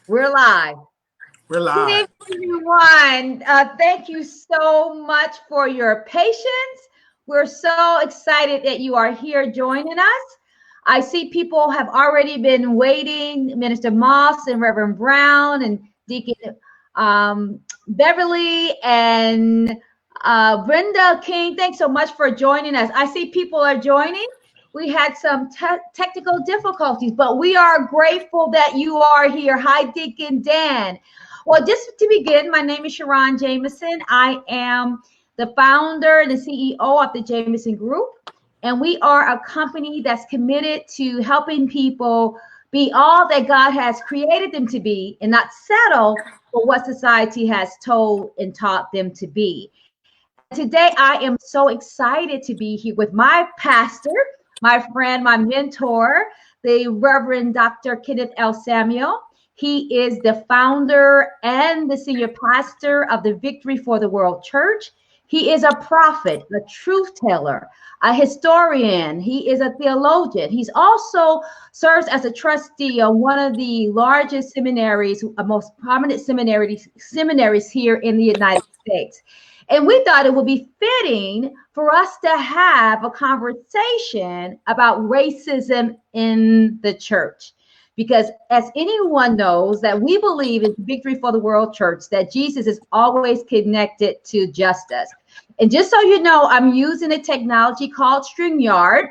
We're live. We're Good live. evening, everyone. Thank you so much for your patience. We're so excited that you are here joining us. I see people have already been waiting. Minister Moss and Reverend Brown and Deacon Beverly and Brenda King. Thanks so much for joining us. I see people are joining. We had some technical difficulties, but we are grateful that you are here. Hi, Deacon Dan. Well, just to begin, my name is Sharon Jameson. I am the founder and the CEO of the Jameson Group, and we are a company that's committed to helping people be all that God has created them to be and not settle for what society has told and taught them to be. And today I am so excited to be here with my pastor, my friend, my mentor, the Reverend Dr. Kenneth Samuel. He is the founder and the senior pastor of the Victory for the World Church. He is a prophet, a truth teller, a historian. He is a theologian. He's also serves as a trustee of one of the largest seminaries, most prominent seminaries here in the United States. And we thought it would be fitting for us to have a conversation about racism in the church. Because as anyone knows, that we believe in Victory for the World Church, that Jesus is always connected to justice. And just so you know, I'm using a technology called StreamYard.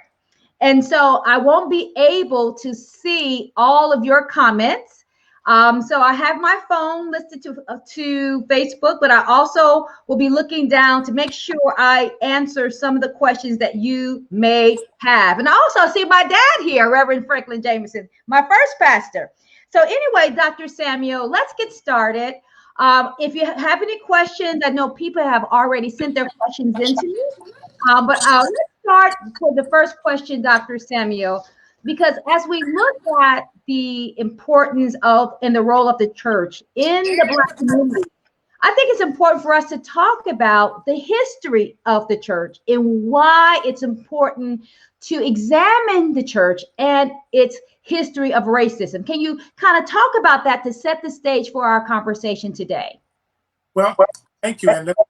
And so I won't be able to see all of your comments. So I have my phone listed to Facebook, but I also will be looking down to make sure I answer some of the questions that you may have. And I also see my dad here, Reverend Franklin Jameson, my first pastor. So anyway, Dr. Samuel, let's get started. If you have any questions, I know people have already sent their questions into me. But let's start with the first question, Dr. Samuel, because as we look at the importance of and the role of the church in the Black community, I think it's important for us to talk about the history of the church and why it's important to examine the church and its history of racism. Can you kind of talk about that to set the stage for our conversation today? Well, thank you, and it's an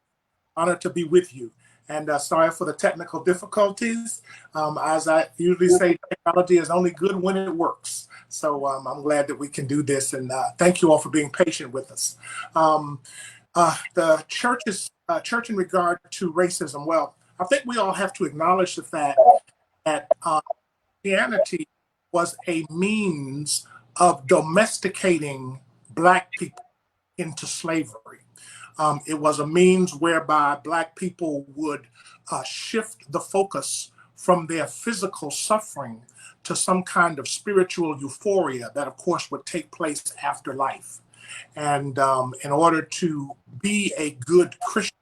honor to be with you. And sorry for the technical difficulties. As I usually say, technology is only good when it works. So I'm glad that we can do this, and thank you all for being patient with us. The church in regard to racism. Well, I think we all have to acknowledge the fact that Christianity was a means of domesticating Black people into slavery. It was a means whereby Black people would shift the focus from their physical suffering to some kind of spiritual euphoria that, of course, would take place after life. And in order to be a good Christian,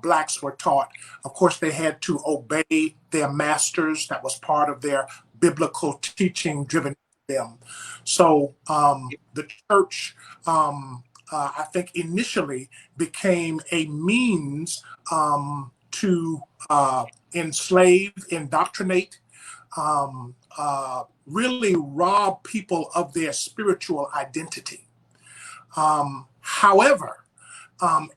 Blacks were taught, of course, they had to obey their masters. That was part of their biblical teaching driven them. So the church, I think, initially became a means to enslave, indoctrinate, really rob people of their spiritual identity. However,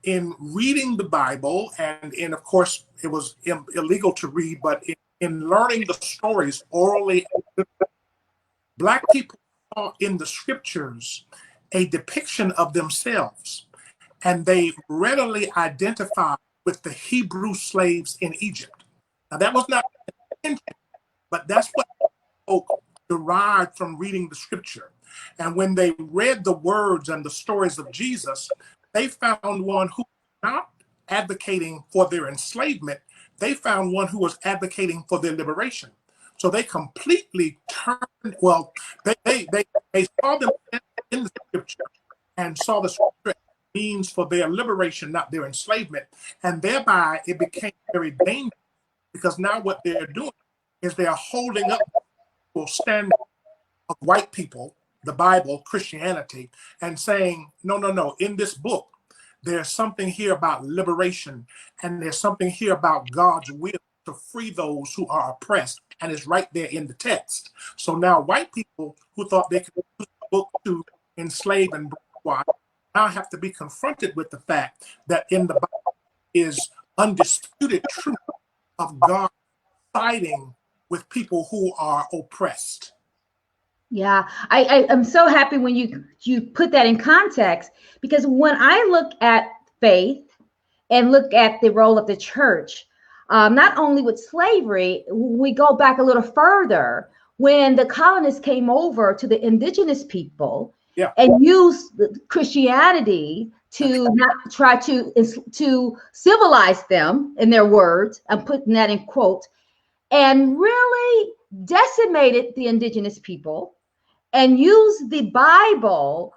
in reading the Bible, and of course, it was illegal to read, but in learning the stories orally, Black people saw in the scriptures a depiction of themselves, and they readily identified with the Hebrew slaves in Egypt. Now, that was not intention, but that's what folk derived from reading the scripture. And when they read the words and the stories of Jesus, they found one who was not advocating for their enslavement. They found one who was advocating for their liberation. So they completely turned, well, they saw them in the scripture and saw the scripture as a means for their liberation, not their enslavement. And thereby it became very dangerous, because now what they're doing is they're holding up the standard of white people, the Bible, Christianity, and saying, no, no, no, in this book, there's something here about liberation, and there's something here about God's will to free those who are oppressed, and it's right there in the text. So now white people who thought they could use the book to enslaved and brainwashed, now have to be confronted with the fact that in the Bible is undisputed truth of God siding with people who are oppressed. Yeah, I'm so happy when you put that in context, because when I look at faith and look at the role of the church, not only with slavery, we go back a little further when the colonists came over to the indigenous people, yeah, and used Christianity to not try to civilize them, in their words. I'm putting that in quotes, and really decimated the indigenous people and used the Bible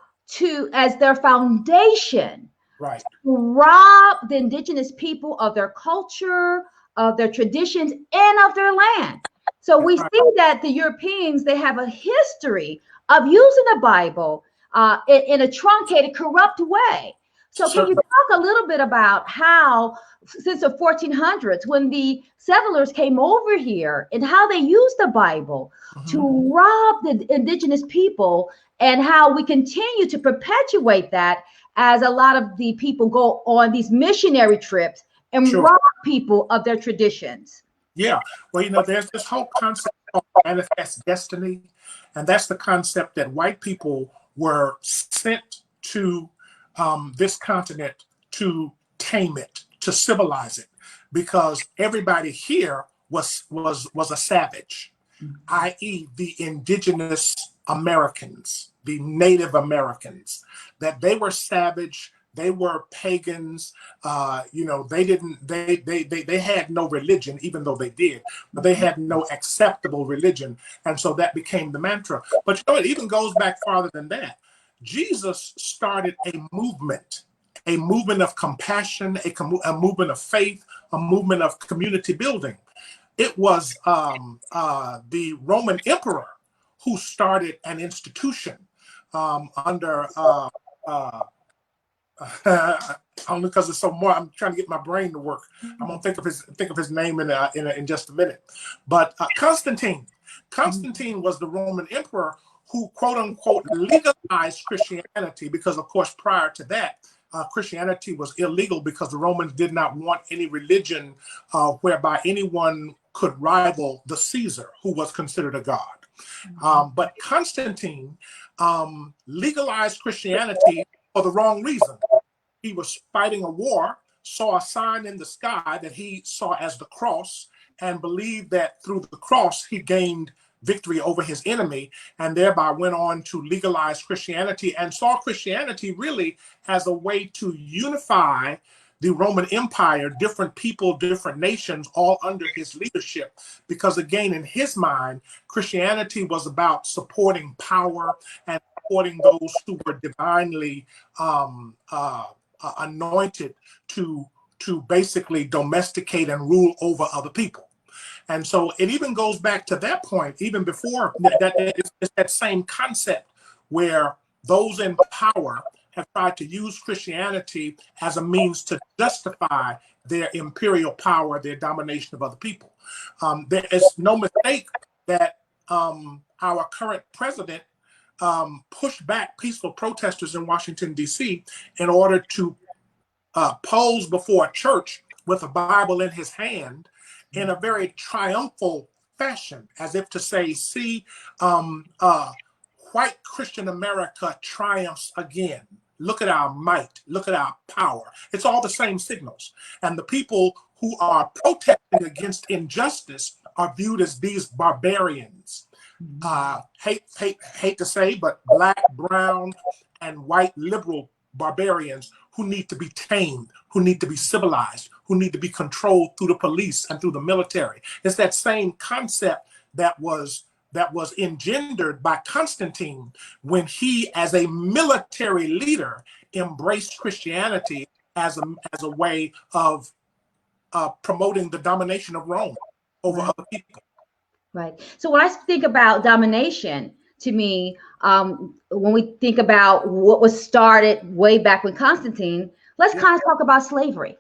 as their foundation, right, to rob the indigenous people of their culture, of their traditions, and of their land. So we see that the Europeans, they have a history of using the Bible in a truncated, corrupt way. So can you talk a little bit about how, since the 1400s, when the settlers came over here, and how they used the Bible to rob the indigenous people, and how we continue to perpetuate that as a lot of the people go on these missionary trips and rob people of their traditions? Yeah, well, there's this whole concept of manifest destiny, and that's the concept that white people were sent to this continent to tame it, to civilize it, because everybody here was a savage, i.e., the indigenous Americans, the Native Americans, that they were savage. They were pagans. They had no religion, even though they did, but they had no acceptable religion. And so that became the mantra. But it even goes back farther than that. Jesus started a movement of compassion, a movement of faith, a movement of community building. It was the Roman emperor who started an institution under only because it's so more. I'm trying to get my brain to work. I'm gonna think of his name in just a minute. But Constantine was the Roman emperor who, quote unquote, legalized Christianity, because, of course, prior to that, Christianity was illegal because the Romans did not want any religion whereby anyone could rival the Caesar, who was considered a god. But Constantine legalized Christianity for the wrong reason. He was fighting a war, saw a sign in the sky that he saw as the cross, and believed that through the cross he gained victory over his enemy, and thereby went on to legalize Christianity, and saw Christianity really as a way to unify the Roman Empire, different people, different nations, all under his leadership. Because again, in his mind, Christianity was about supporting power and supporting those who were divinely anointed to basically domesticate and rule over other people. And so it even goes back to that point, even before that, it's that same concept where those in power have tried to use Christianity as a means to justify their imperial power, their domination of other people. There is no mistake that our current president pushed back peaceful protesters in Washington, D.C. in order to pose before a church with a Bible in his hand in a very triumphal fashion, as if to say, see, white Christian America triumphs again. Look at our might. Look at our power. It's all the same signals. And the people who are protesting against injustice are viewed as these barbarians. Hate to say, but black, brown, and white liberal barbarians who need to be tamed, who need to be civilized, who need to be controlled through the police and through the military. It's that same concept that was engendered by Constantine when he, as a military leader, embraced Christianity as a way of promoting the domination of Rome over other people. Right. So when I think about domination, to me, when we think about what was started way back when Constantine, let's kind of talk about slavery.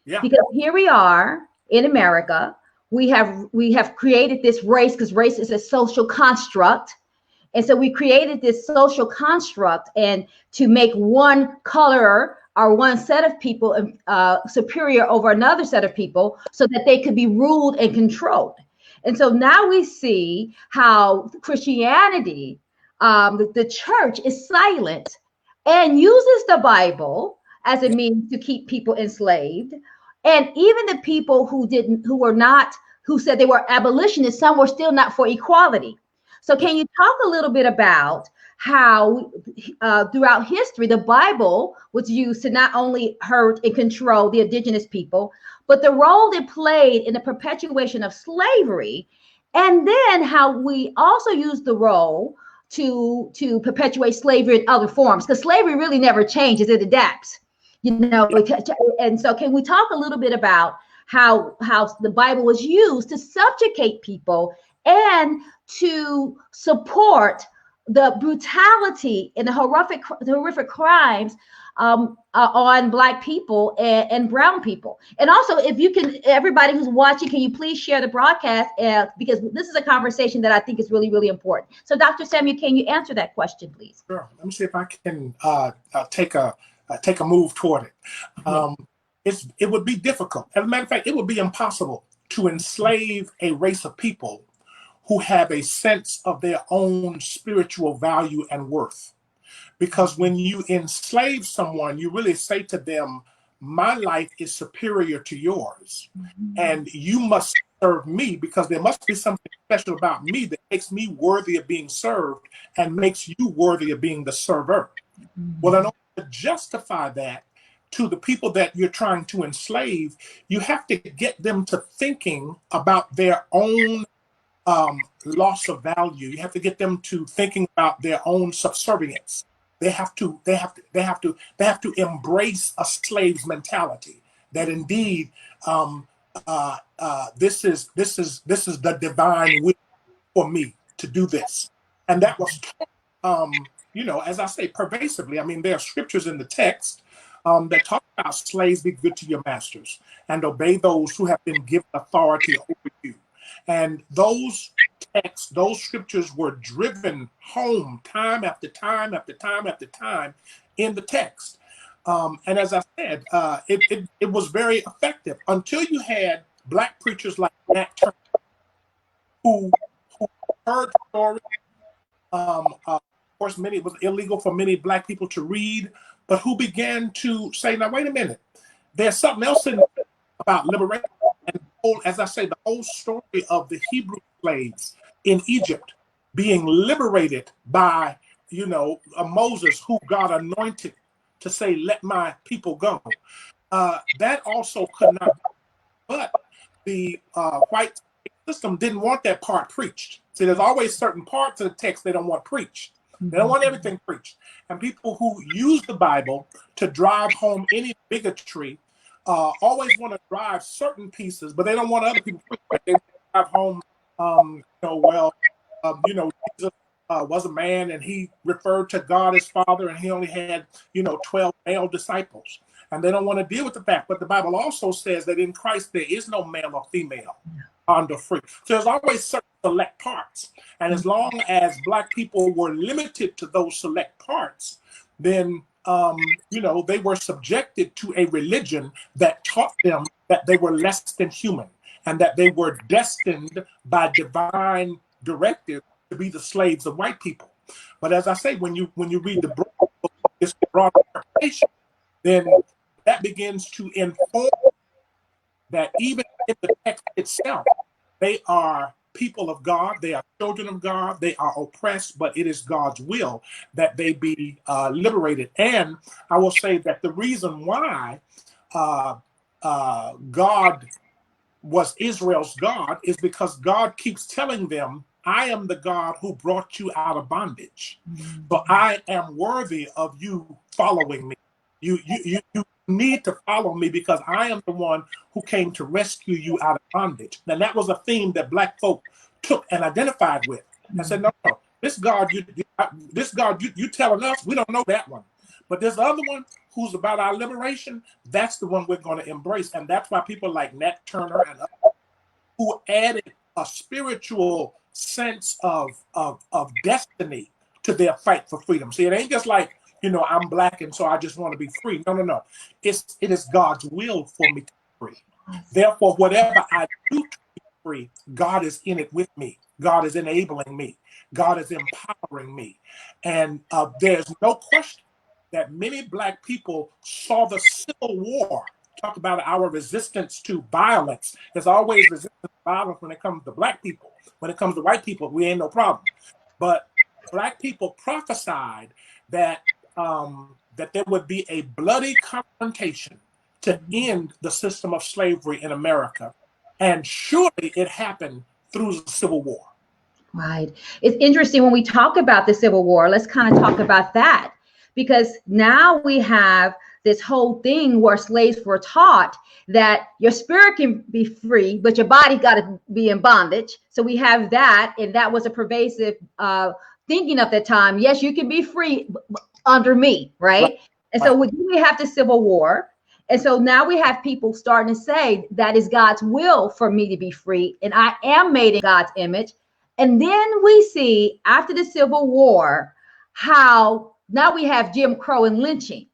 Yeah. Because here we are in America, we have created this race, because race is a social construct, And so we created this social construct and to make one color or one set of people superior over another set of people so that they could be ruled and controlled. And so now we see how Christianity, the church is silent and uses the Bible as a means to keep people enslaved. And even the people who said they were abolitionists, some were still not for equality. So can you talk a little bit about how throughout history, the Bible was used to not only hurt and control the indigenous people, but the role it played in the perpetuation of slavery, and then how we also use the role to perpetuate slavery in other forms, because slavery really never changes, it adapts, you know. And so can we talk a little bit about how the Bible was used to subjugate people and to support the brutality and the horrific crimes on Black people and brown people? And also, if you can, everybody who's watching, can you please share the broadcast, because this is a conversation that I think is really, really important. So Dr. Samuel, can you answer that question, please? Sure. Let me see if I can take a move toward it. It would be difficult. As a matter of fact, it would be impossible to enslave a race of people who have a sense of their own spiritual value and worth. Because when you enslave someone, you really say to them, my life is superior to yours, and you must serve me, because there must be something special about me that makes me worthy of being served and makes you worthy of being the server. Well, in order to justify that to the people that you're trying to enslave, you have to get them to thinking about their own loss of value. You have to get them to thinking about their own subservience. They have to embrace a slave's mentality. That indeed, this is the divine will for me to do this, and that was taught, as I say, pervasively. I mean, there are scriptures in the text that talk about slaves, be good to your masters and obey those who have been given authority over you. And those texts, those scriptures were driven home time after time after time after time in the text. And as I said, it was very effective until you had Black preachers like Nat Turner, who heard stories. Of course, it was illegal for many Black people to read, but who began to say, now, wait a minute, there's something else in about liberation. And as I say, the whole story of the Hebrew slaves in Egypt being liberated by, Moses, who God anointed to say, let my people go. That also could not be, but the white system didn't want that part preached. See, there's always certain parts of the text they don't want preached. They don't want everything preached. And people who use the Bible to drive home any bigotry always want to drive certain pieces, but they don't want other people to they drive home, Jesus was a man and he referred to God as Father, and he only had, 12 male disciples. And they don't want to deal with the fact. But the Bible also says that in Christ there is no male or female, bond or free. So there's always certain select parts. And as long as Black people were limited to those select parts, then they were subjected to a religion that taught them that they were less than human and that they were destined by divine directive to be the slaves of white people. But as I say, when you read the book, this broad interpretation, then that begins to inform that even in the text itself, they are people of God, they are children of God, they are oppressed, but it is God's will that they be liberated. And I will say that the reason why God was Israel's God is because God keeps telling them, I am the God who brought you out of bondage. So I am worthy of you following me. You need to follow me because I am the one who came to rescue you out of bondage. And that was a theme that Black folk took and identified with. I said, no, this God you telling us, we don't know that one. But this other one who's about our liberation, that's the one we're going to embrace. And that's why people like Nat Turner and others who added a spiritual sense of destiny to their fight for freedom. See, it ain't just like, I'm black and so I just want to be free. No, no, no. It is God's will for me to be free. Therefore, whatever I do to be free, God is in it with me. God is enabling me. God is empowering me. And there's no question that many black people saw the Civil War. Talk about our resistance to violence. There's always resistance to violence when it comes to black people. When it comes to white people, we ain't no problem. But black people prophesied that that there would be a bloody confrontation to end the system of slavery in America. And surely it happened through the Civil War. Right. It's interesting when we talk about the Civil War, let's kind of talk about that, because now we have this whole thing where slaves were taught that your spirit can be free, but your body got to be in bondage. So we have that, and that was a pervasive thinking of the time. Yes, you can be free under me, right? And so we have the Civil War. And so now we have people starting to say that is God's will for me to be free, and I am made in God's image. And then we see after the Civil War how now we have Jim Crow and lynching.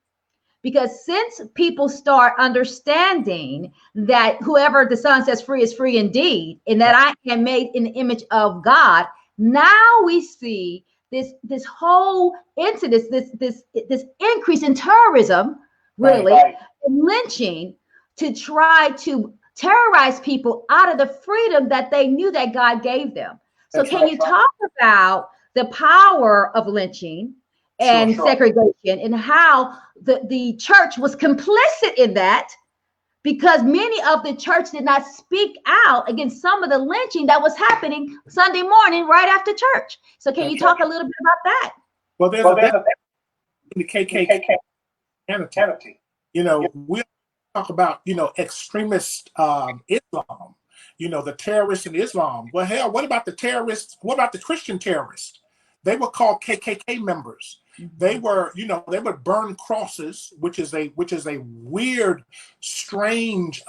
Because since people start understanding that whoever the Son sets free is free indeed, and that I am made in the image of God, now we see this whole incident, this increase in terrorism, really, and lynching, to try to terrorize people out of the freedom that they knew that God gave them. So can you talk about the power of lynching and segregation, and how the church was complicit in that, because many of the church did not speak out against some of the lynching that was happening Sunday morning right after church? So can you talk a little bit about that? Well, there's a in the KKK Christianity. We talk about, extremist Islam, the terrorists in Islam. Well, hell, what about the terrorists? What about the Christian terrorists? They were called KKK members. They were, they would burn crosses, which is a weird, strange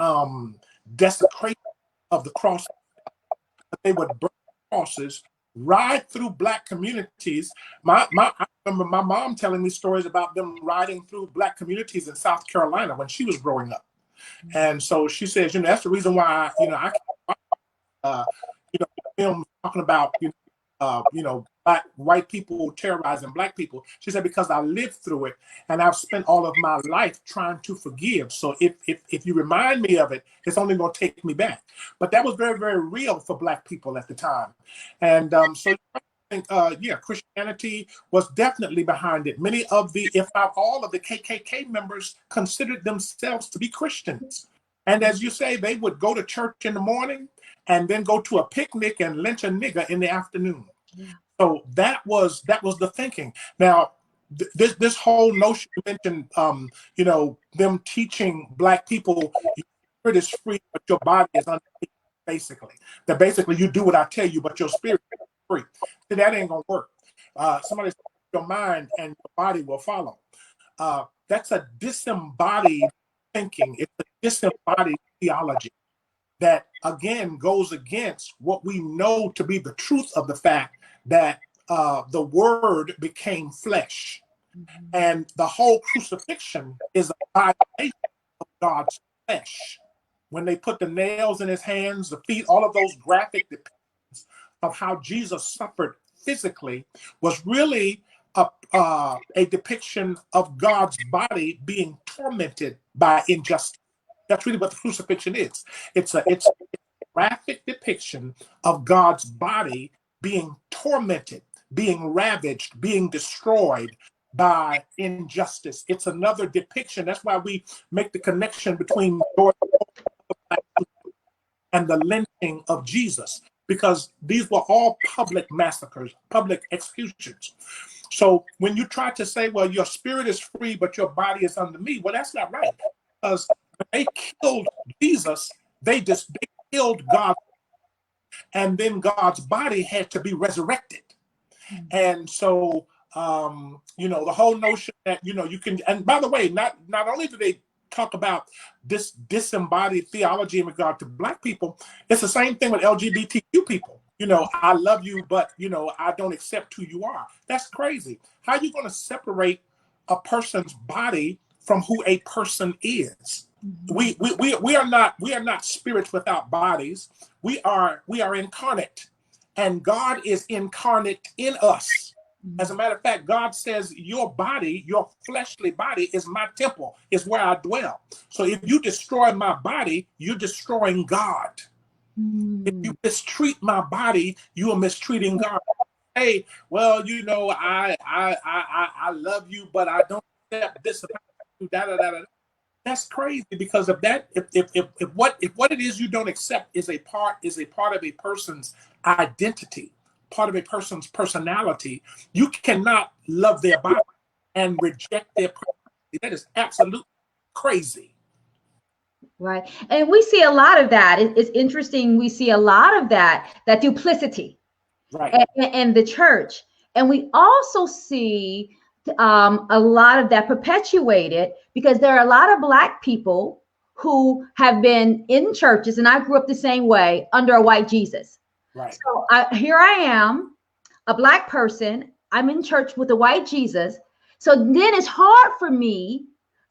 desecration of the cross. But they would burn crosses, ride through black communities. I remember my mom telling me stories about them riding through black communities in South Carolina when she was growing up. And so she says, that's the reason why, I films talking about, white people terrorizing black people. She said, because I lived through it and I've spent all of my life trying to forgive. So if you remind me of it, it's only going to take me back. But that was very, very real for black people at the time. And so I think, Christianity was definitely behind it. Many of if not all of the KKK members considered themselves to be Christians. And as you say, they would go to church in the morning and then go to a picnic and lynch a nigger in the afternoon. Yeah. So that was the thinking. Now, this whole notion you mentioned, them teaching black people, your spirit is free, but your body is unfree, basically. That basically you do what I tell you, but your spirit is free. See, that ain't gonna work. Somebody said your mind and your body will follow. That's a disembodied thinking. It's a disembodied theology that, again, goes against what we know to be the truth of the fact that the word became flesh. Mm-hmm. And the whole crucifixion is a violation of God's flesh. When they put the nails in his hands, the feet, all of those graphic depictions of how Jesus suffered physically was really a depiction of God's body being tormented by injustice. That's really what the crucifixion is. It's a graphic depiction of God's body being tormented, being ravaged, being destroyed by injustice. It's another depiction. That's why we make the connection between and the lynching of Jesus, because these were all public massacres, public executions. So when you try to say, well, your spirit is free, but your body is under me, well, that's not right. Because when they killed Jesus, they killed God, and then God's body had to be resurrected. Mm-hmm. And so, the whole notion that, you can, and by the way, not only do they talk about this disembodied theology in regard to black people, it's the same thing with LGBTQ people. I love you, but, I don't accept who you are. That's crazy. How are you going to separate a person's body from who a person is? We are not spirits without bodies. We are incarnate, and God is incarnate in us. As a matter of fact, God says your body, your fleshly body, is my temple, is where I dwell. So if you destroy my body, you're destroying God. If you mistreat my body, you are mistreating God. Hey, well, I love you, but I don't accept this about you. Da, da, da, da. That's crazy, because of that, if what it is you don't accept is a part of a person's identity, part of a person's personality, you cannot love their body and reject their personality. That is absolutely crazy. Right. And we see a lot of that. It's interesting. We see a lot of that duplicity, right, in the church. And we also see a lot of that perpetuated because there are a lot of Black people who have been in churches, and I grew up the same way, under a white Jesus. Right. So here I am, a Black person. I'm in church with a white Jesus. So then it's hard for me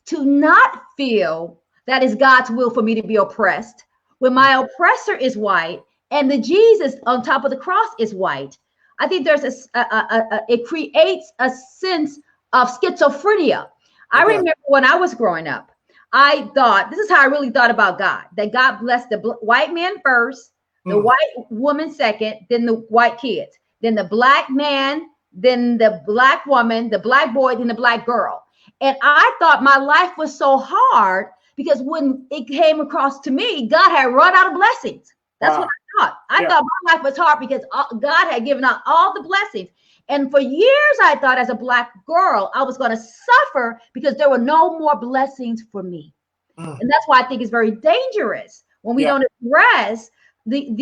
to not feel that is God's will for me to be oppressed when my oppressor is white and the Jesus on top of the cross is white. I think there's it creates a sense of schizophrenia. I remember when I was growing up, I thought, this is how I really thought about God, that God blessed the white man first, the white woman second, then the white kids, then the Black man, then the Black woman, the Black boy, then the Black girl. And I thought my life was so hard because when it came across to me, God had run out of blessings. That's what I thought. I thought my life was hard because God had given out all the blessings. And for years, I thought as a Black girl, I was going to suffer because there were no more blessings for me. And that's why I think it's very dangerous when we don't address when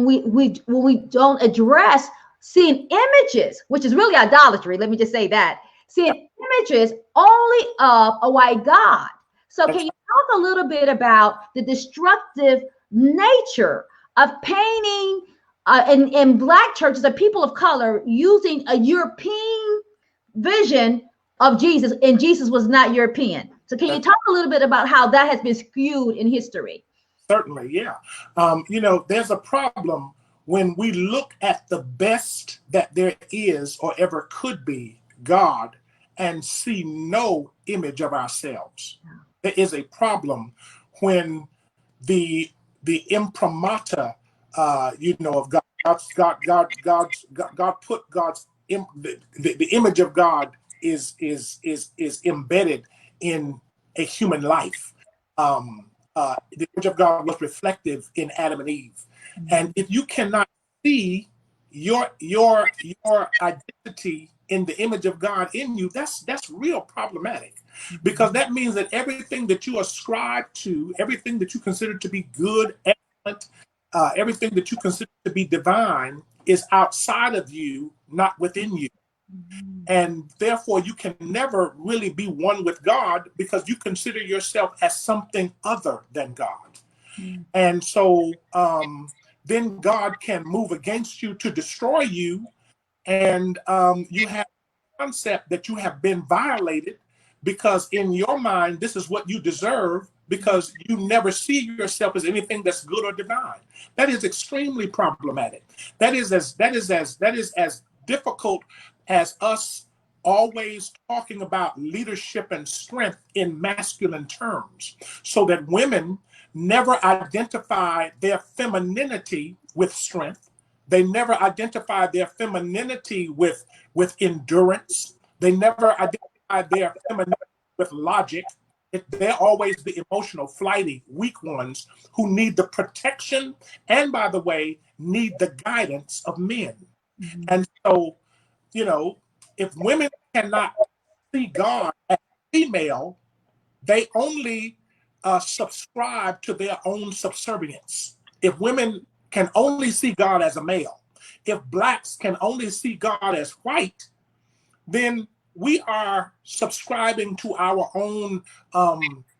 we don't address seeing images, which is really idolatry. Let me just say that. Seeing images only of a white God. So can you talk a little bit about the destructive nature of painting in Black churches of people of color using a European vision of Jesus, and Jesus was not European? So can you talk a little bit about how that has been skewed in history? Certainly, yeah. There's a problem when we look at the best that there is or ever could be, God, and see no image of ourselves. There is a problem when the imprimatur, of God put God's the image of God is embedded in a human life. The image of God was reflective in Adam and Eve, and if you cannot see your identity in the image of God in you, that's real problematic, because that means that everything that you ascribe to, everything that you consider to be good, excellent, everything that you consider to be divine is outside of you, not within you. And therefore, you can never really be one with God because you consider yourself as something other than God. And so then God can move against you to destroy you. And you have the concept that you have been violated because in your mind, this is what you deserve, because you never see yourself as anything that's good or divine. That is extremely problematic. That is as difficult as us always talking about leadership and strength in masculine terms, so that women never identify their femininity with strength. They never identify their femininity with endurance. They never identify their femininity with logic. They're always the emotional, flighty, weak ones who need the protection and, by the way, need the guidance of men. And so, if women cannot see God as female, they only subscribe to their own subservience. If women can only see God as a male, if Blacks can only see God as white, then we are subscribing to our own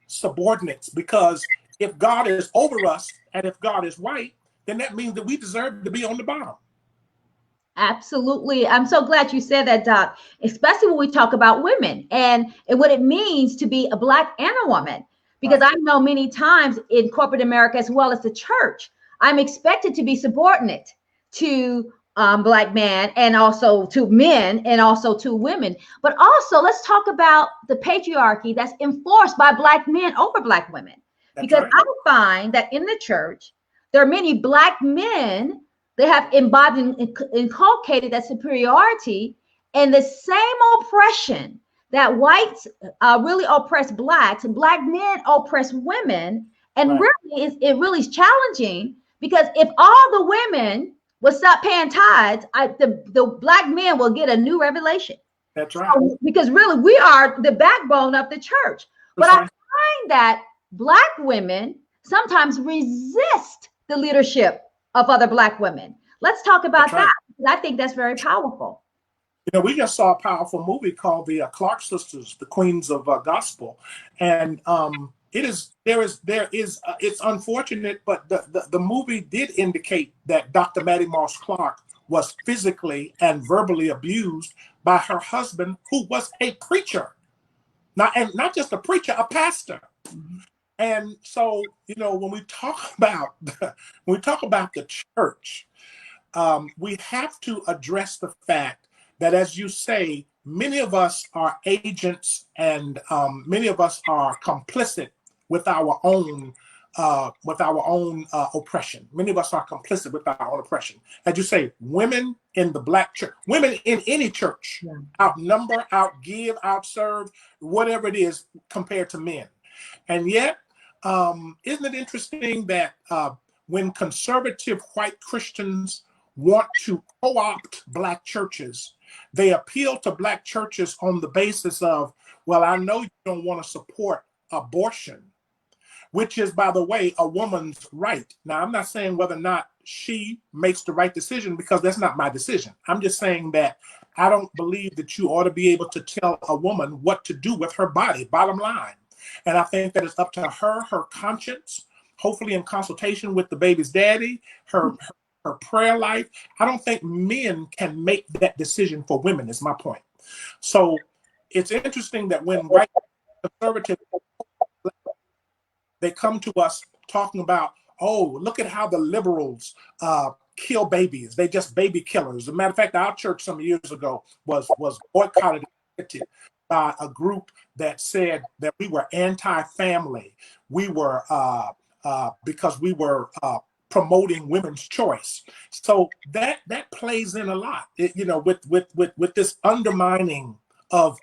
subordinates, because if God is over us and if God is white, then that means that we deserve to be on the bottom. Absolutely. I'm so glad you said that, Doc, especially when we talk about women and what it means to be a Black and a woman. Because Right. I know many times in corporate America, as well as the church, I'm expected to be subordinate to Black men and also to men and also to women. But also, let's talk about the patriarchy that's enforced by Black men over Black women. That's Because right. I find that in the church, there are many Black men they have imbibed and inculcated that superiority and the same oppression that whites really oppress Blacks and Black men oppress women. And Right. really, it really is challenging because if all the women will stop paying tithes, the Black men will get a new revelation. That's right. So, because really, we are the backbone of the church. But I Precisely. find that Black women sometimes resist the leadership of other Black women. Let's talk That's about right. that. I think that's very powerful. You know, we just saw a powerful movie called the Clark Sisters, the Queens of Gospel, and it's unfortunate, but the movie did indicate that Dr. Mattie Moss Clark was physically and verbally abused by her husband, who was a preacher, not just a preacher, a pastor. Mm-hmm. And so, you know, when we talk about the church, we have to address the fact that, as you say, many of us are agents and many of us are complicit with our own oppression. Many of us are complicit with our own oppression. As you say, women in the Black church, women in any church, Yeah. outnumber, outgive, outserve, whatever it is, compared to men. And yet, isn't it interesting that when conservative white Christians want to co-opt Black churches, they appeal to Black churches on the basis of, well, I know you don't want to support abortion, which is, by the way, a woman's right. Now, I'm not saying whether or not she makes the right decision, because that's not my decision. I'm just saying that I don't believe that you ought to be able to tell a woman what to do with her body, bottom line. And I think that it's up to her conscience, hopefully in consultation with the baby's daddy, her prayer life. I don't think men can make that decision for women, is my point. So it's interesting that when white conservatives, they come to us talking about, oh, look at how the liberals kill babies. They just baby killers. As a matter of fact, our church some years ago was boycotted by a group that said that we were anti-family. We were because we were promoting women's choice. So that plays in a lot, you know, with this undermining of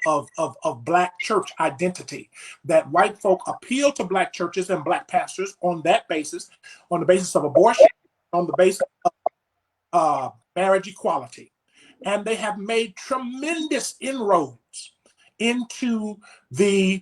Black church identity, that white folk appeal to Black churches and Black pastors on that basis, on the basis of abortion, on the basis of marriage equality. And they have made tremendous inroads into the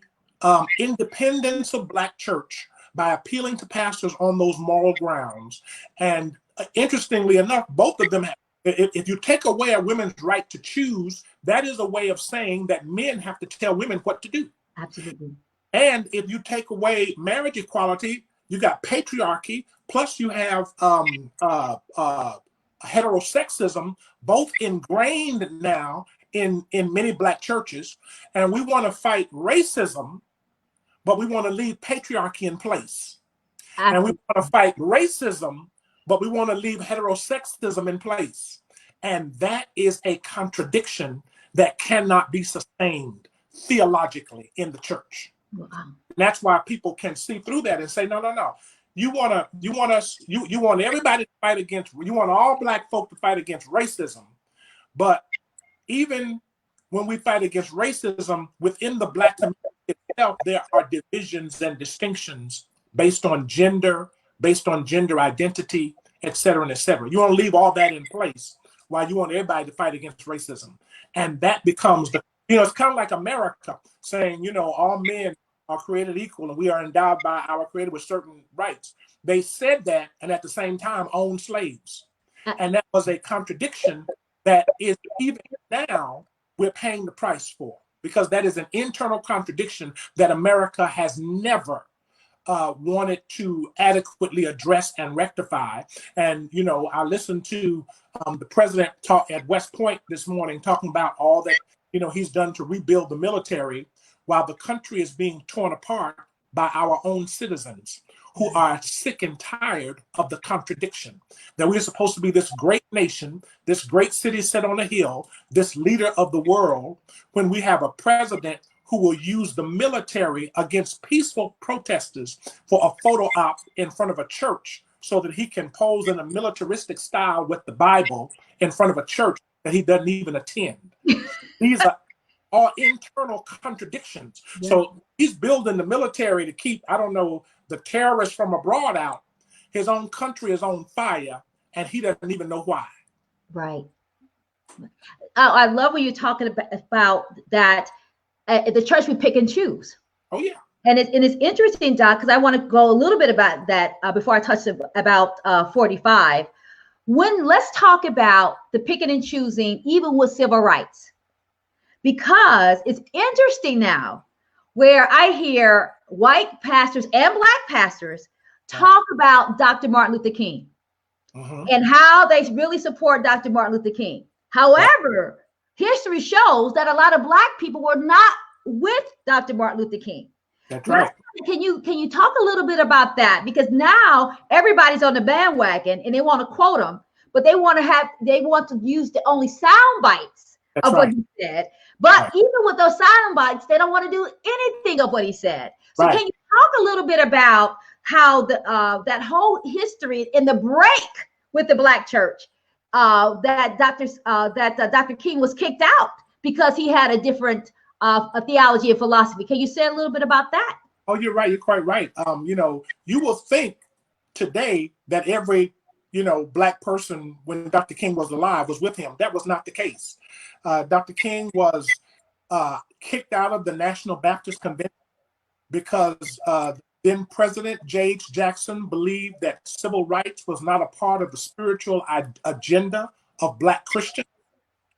independence of Black church by appealing to pastors on those moral grounds. And interestingly enough, both of them have, if you take away a woman's right to choose, that is a way of saying that men have to tell women what to do. Absolutely. And if you take away marriage equality, you got patriarchy, plus you have heterosexism, both ingrained now in many Black churches. And we want to fight racism, but we want to leave patriarchy in place. Absolutely. And we want to fight racism, but we want to leave heterosexism in place. And that is a contradiction that cannot be sustained theologically in the church. Wow. And that's why people can see through that and say, no. You want everybody to fight against, you want all Black folk to fight against racism. But even when we fight against racism within the Black community itself, there are divisions and distinctions based on gender identity, et cetera, and et cetera. You want to leave all that in place while you want everybody to fight against racism. And that becomes it's kind of like America saying, all men are created equal and we are endowed by our Creator with certain rights. They said that and at the same time owned slaves. And that was a contradiction that is even now we're paying the price for, because that is an internal contradiction that America has never wanted to adequately address and rectify. And, I listened to the president talk at West Point this morning, talking about all that, he's done to rebuild the military while the country is being torn apart by our own citizens who are sick and tired of the contradiction. That we're supposed to be this great nation, this great city set on a hill, this leader of the world, when we have a president who will use the military against peaceful protesters for a photo op in front of a church so that he can pose in a militaristic style with the Bible in front of a church that he doesn't even attend. These are all internal contradictions. Yeah. So he's building the military to keep, I don't know, the terrorists from abroad out. His own country is on fire, and he doesn't even know why. Right. I love when you're talking about that. At the church, we pick and choose. Oh, yeah. And it's interesting, Doc, because I want to go a little bit about that before I touch about 45. Let's talk about the picking and choosing, even with civil rights, because it's interesting now where I hear white pastors and black pastors talk about Dr. Martin Luther King and how they really support Dr. Martin Luther King. However, history shows that a lot of black people were not with Dr. Martin Luther King. That's right. Can you talk a little bit about that? Because now everybody's on the bandwagon and they want to quote him, but they want to use the only sound bites of what he said. But even with those sound bites, they don't want to do anything of what he said. So can you talk a little bit about how that whole history in the break with the black church, that Dr. King was kicked out because he had a different a theology and philosophy. Can you say a little bit about that? Oh, you're right. You're quite right. You will think today that every, black person when Dr. King was alive was with him. That was not the case. Dr. King was kicked out of the National Baptist Convention because then President J.H. Jackson believed that civil rights was not a part of the spiritual agenda of black Christians.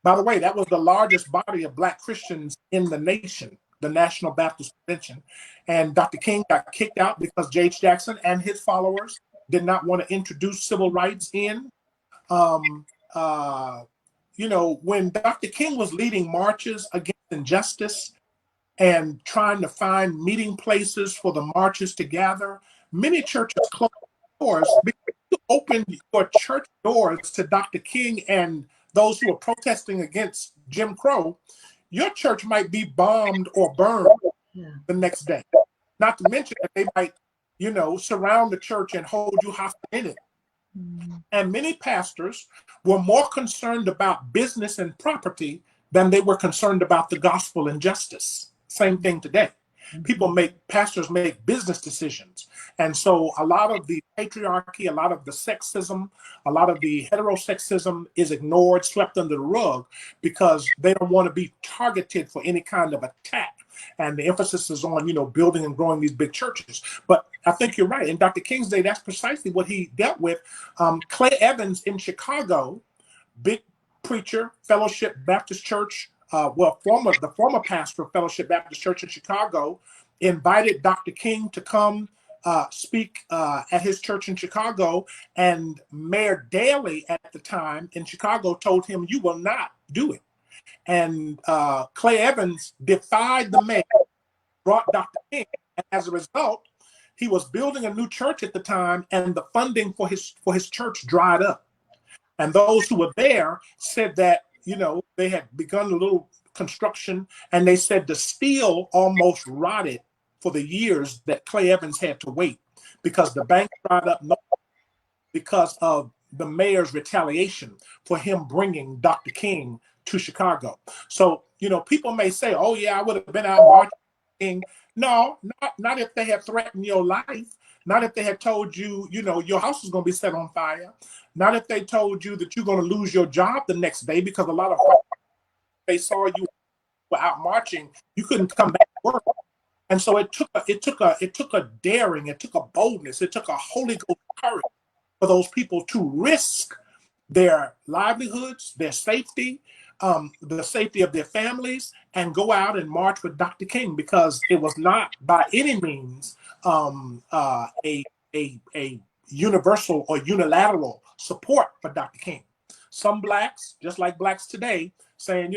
By the way, that was the largest body of black Christians in the nation, the National Baptist Convention. And Dr. King got kicked out because J.H. Jackson and his followers did not want to introduce civil rights in. When Dr. King was leading marches against injustice and trying to find meeting places for the marches to gather, many churches closed doors because you opened your church doors to Dr. King and those who are protesting against Jim Crow. Your church might be bombed or burned the next day. Not to mention that they might, surround the church and hold you hostage in it. And many pastors were more concerned about business and property than they were concerned about the gospel and justice. Same thing today. Pastors make business decisions. And so a lot of the patriarchy, a lot of the sexism, a lot of the heterosexism is ignored, swept under the rug because they don't want to be targeted for any kind of attack. And the emphasis is on, building and growing these big churches. But I think you're right. In Dr. King's day, that's precisely what he dealt with. Clay Evans in Chicago, big preacher, Fellowship Baptist Church, the former pastor of Fellowship Baptist Church in Chicago, invited Dr. King to come speak at his church in Chicago. And Mayor Daley at the time in Chicago told him, "You will not do it." And Clay Evans defied the mayor, brought Dr. King. And as a result, he was building a new church at the time, and the funding for his church dried up. And those who were there said that, they had begun a little construction, and they said the steel almost rotted for the years that Clay Evans had to wait because the bank dried up because of the mayor's retaliation for him bringing Dr. King to Chicago. So, people may say, "Oh yeah, I would have been out marching." No, not if they had threatened your life. Not if they had told you, your house is going to be set on fire. Not if they told you that you're going to lose your job the next day because a lot of they saw you were out marching, you couldn't come back to work. And so it took a daring, it took a boldness, it took a Holy Ghost courage for those people to risk their livelihoods, their safety, the safety of their families, and go out and march with Dr. King, because it was not by any means a universal or unilateral support for Dr. King. Some blacks, just like blacks today, saying,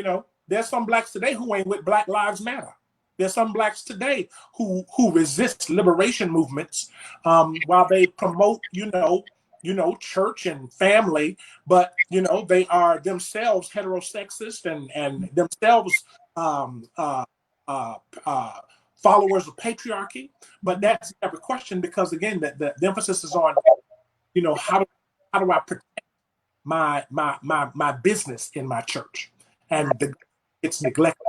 there's some blacks today who ain't with Black Lives Matter. There's some blacks today who resist liberation movements while they promote, church and family, but they are themselves heterosexist and themselves followers of patriarchy. But that's never questioned, because again, the emphasis is on, how do I protect my business in my church, and it's neglected.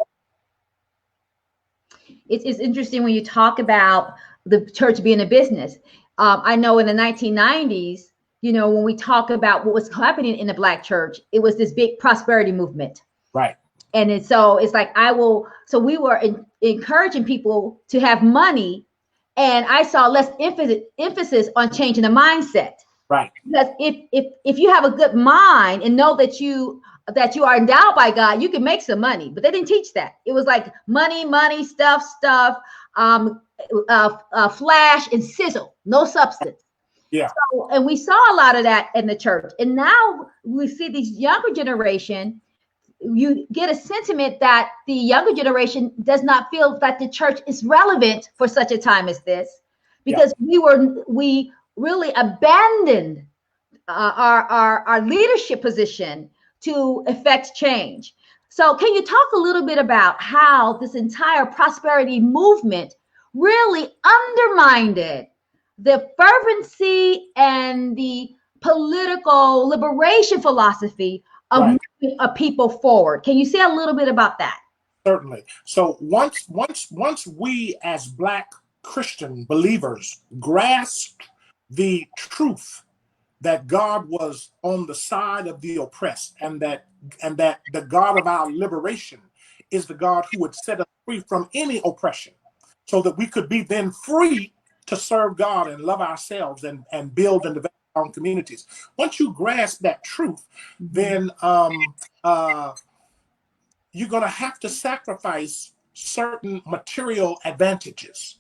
It's interesting when you talk about the church being a business. I know in the 1990s, when we talk about what was happening in the Black church, it was this big prosperity movement. Right. And so it's like, so we were encouraging people to have money. And I saw less emphasis on changing the mindset. Right. Because if you have a good mind and know that you are endowed by God, you can make some money. But they didn't teach that. It was like money, stuff, flash and sizzle, no substance. Yeah. So, and we saw a lot of that in the church. And now we see these younger generation. You get a sentiment that the younger generation does not feel that the church is relevant for such a time as this, because we really abandoned our leadership position to effect change. So can you talk a little bit about how this entire prosperity movement really undermined the fervency and the political liberation philosophy of moving a people forward? Can you say a little bit about that? Certainly. So once we as Black Christian believers grasped the truth that God was on the side of the oppressed, and that the God of our liberation is the God who would set us free from any oppression, so that we could be then free to serve God and love ourselves and build and develop our own communities. Once you grasp that truth, then you're going to have to sacrifice certain material advantages.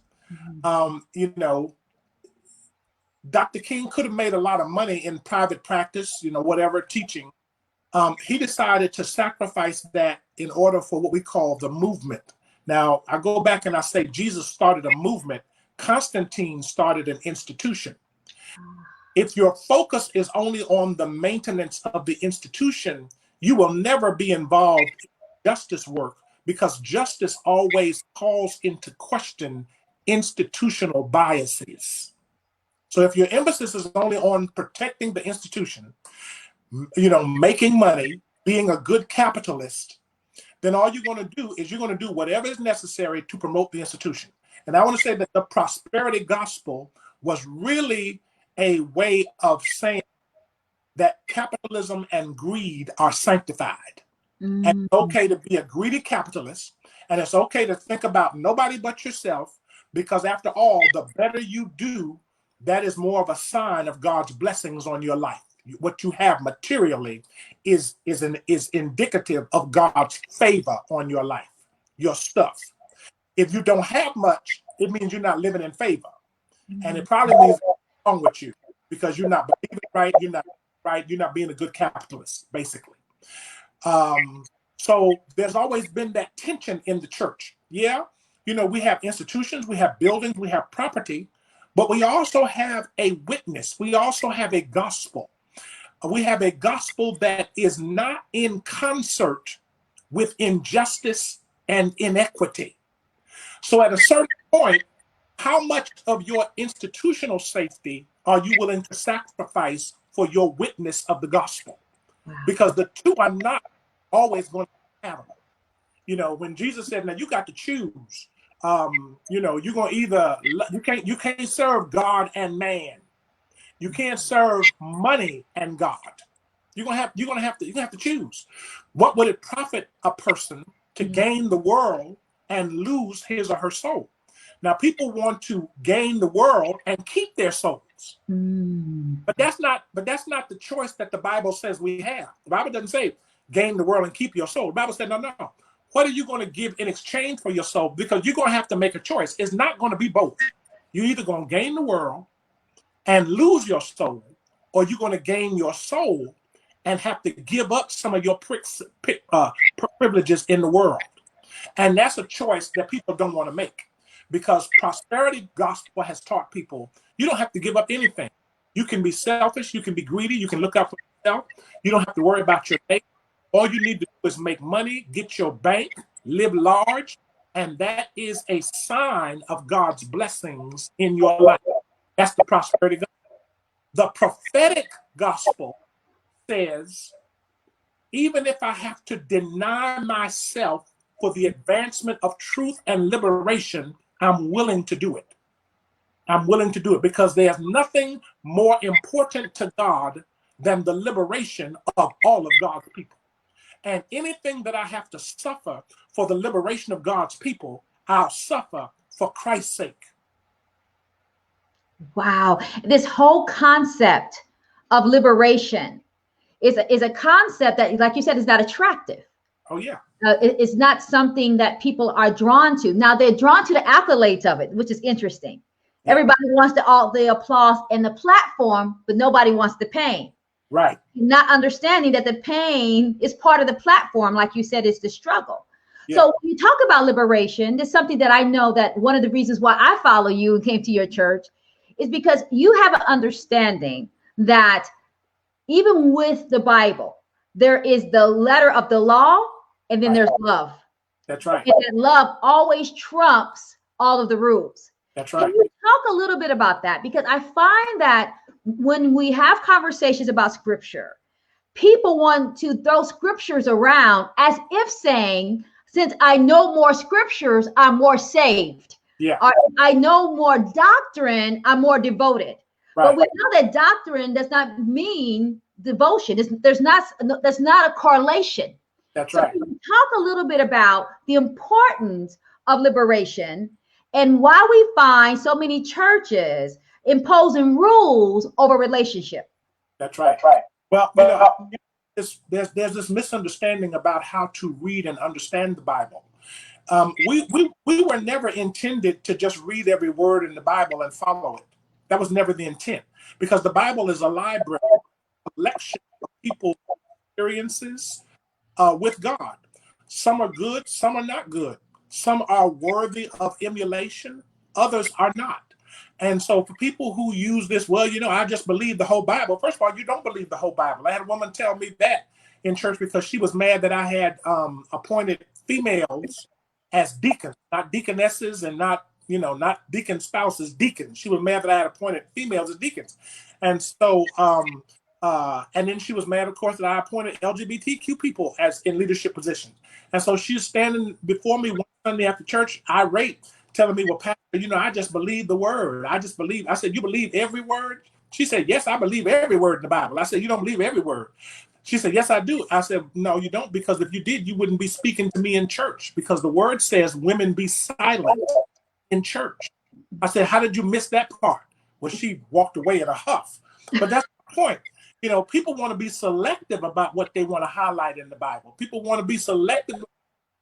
Dr. King could have made a lot of money in private practice, whatever, teaching. He decided to sacrifice that in order for what we call the movement. Now, I go back and I say Jesus started a movement. Constantine started an institution. If your focus is only on the maintenance of the institution, you will never be involved in justice work, because justice always calls into question institutional biases. So if your emphasis is only on protecting the institution, making money, being a good capitalist, then all you're going to do is you're going to do whatever is necessary to promote the institution. And I want to say that the prosperity gospel was really a way of saying that capitalism and greed are sanctified. And it's okay to be a greedy capitalist, and it's okay to think about nobody but yourself, because after all, the better you do, that is more of a sign of God's blessings on your life. What you have materially is indicative of God's favor on your life, your stuff. If you don't have much, it means you're not living in favor. And it probably means what's wrong with you, because you're not believing right, you're not being a good capitalist, basically. So there's always been that tension in the church. Yeah, we have institutions, we have buildings, we have property, but we also have a witness. We also have a gospel. We have a gospel that is not in concert with injustice and inequity. So at a certain point, how much of your institutional safety are you willing to sacrifice for your witness of the gospel? Because the two are not always going to be compatible. When Jesus said, now you got to choose, you're going to either, you can't serve God and man. You can't serve money and God. You're gonna have to choose. What would it profit a person to gain the world and lose his or her soul? Now, people want to gain the world and keep their souls, but that's not the choice that the Bible says we have. The Bible doesn't say gain the world and keep your soul. The Bible said no. What are you going to give in exchange for your soul? Because you're going to have to make a choice. It's not going to be both. You're either going to gain the world and lose your soul, or you're going to gain your soul and have to give up some of your privileges in the world. And that's a choice that people don't want to make, because prosperity gospel has taught people you don't have to give up anything. You can be selfish, you can be greedy, you can look out for yourself. You don't have to worry about your neighbor. All you need to do is make money, get your bank, live large, and that is a sign of God's blessings in your life. That's the prosperity gospel. The prophetic gospel says, even if I have to deny myself for the advancement of truth and liberation, I'm willing to do it. I'm willing to do it, because there's nothing more important to God than the liberation of all of God's people. And anything that I have to suffer for the liberation of God's people, I'll suffer for Christ's sake. Wow. This whole concept of liberation is a concept that, like you said, is not attractive. Oh, yeah. It's not something that people are drawn to. Now, they're drawn to the accolades of it, which is interesting. Yeah. Everybody wants the applause and the platform, but nobody wants the pain. Right. Not understanding that the pain is part of the platform, like you said, is the struggle. Yeah. So when you talk about liberation, there's something that I know that one of the reasons why I follow you and came to your church is because you have an understanding that even with the Bible, there is the letter of the law, and then there's love. That's right. And that love always trumps all of the rules. That's right. Can you talk a little bit about that? Because I find that when we have conversations about scripture, people want to throw scriptures around as if saying, since I know more scriptures, I'm more saved. Yeah. Or if I know more doctrine, I'm more devoted. Right. But we know that doctrine does not mean devotion. That's not a correlation. That's right. So talk a little bit about the importance of liberation and why we find so many churches imposing rules over relationship. That's right. That's right. Well, you know, there's this misunderstanding about how to read and understand the Bible. We were never intended to just read every word in the Bible and follow it. That was never the intent, because the Bible is a library, a collection of people's experiences with God. Some are good, some are not good. Some are worthy of emulation, others are not. And so for people who use this, well, you know, I just believe the whole Bible. First of all, you don't believe the whole Bible. I had a woman tell me that in church because she was mad that I had appointed females as deacons, not deaconesses, and not deacon spouses, deacons. She was mad that I had appointed females as deacons. And so, and then she was mad, of course, that I appointed LGBTQ people as in leadership positions. And so she's standing before me one Sunday after church, irate, telling me, well, Pastor, you know, I just believe the word. I just believe. I said, you believe every word? She said, yes, I believe every word in the Bible. I said, you don't believe every word. She said, yes, I do. I said, no, you don't, because if you did, you wouldn't be speaking to me in church, because the word says women be silent in church. I said, how did you miss that part? Well, she walked away in a huff. But that's the point. You know, people want to be selective about what they want to highlight in the Bible. People want to be selective.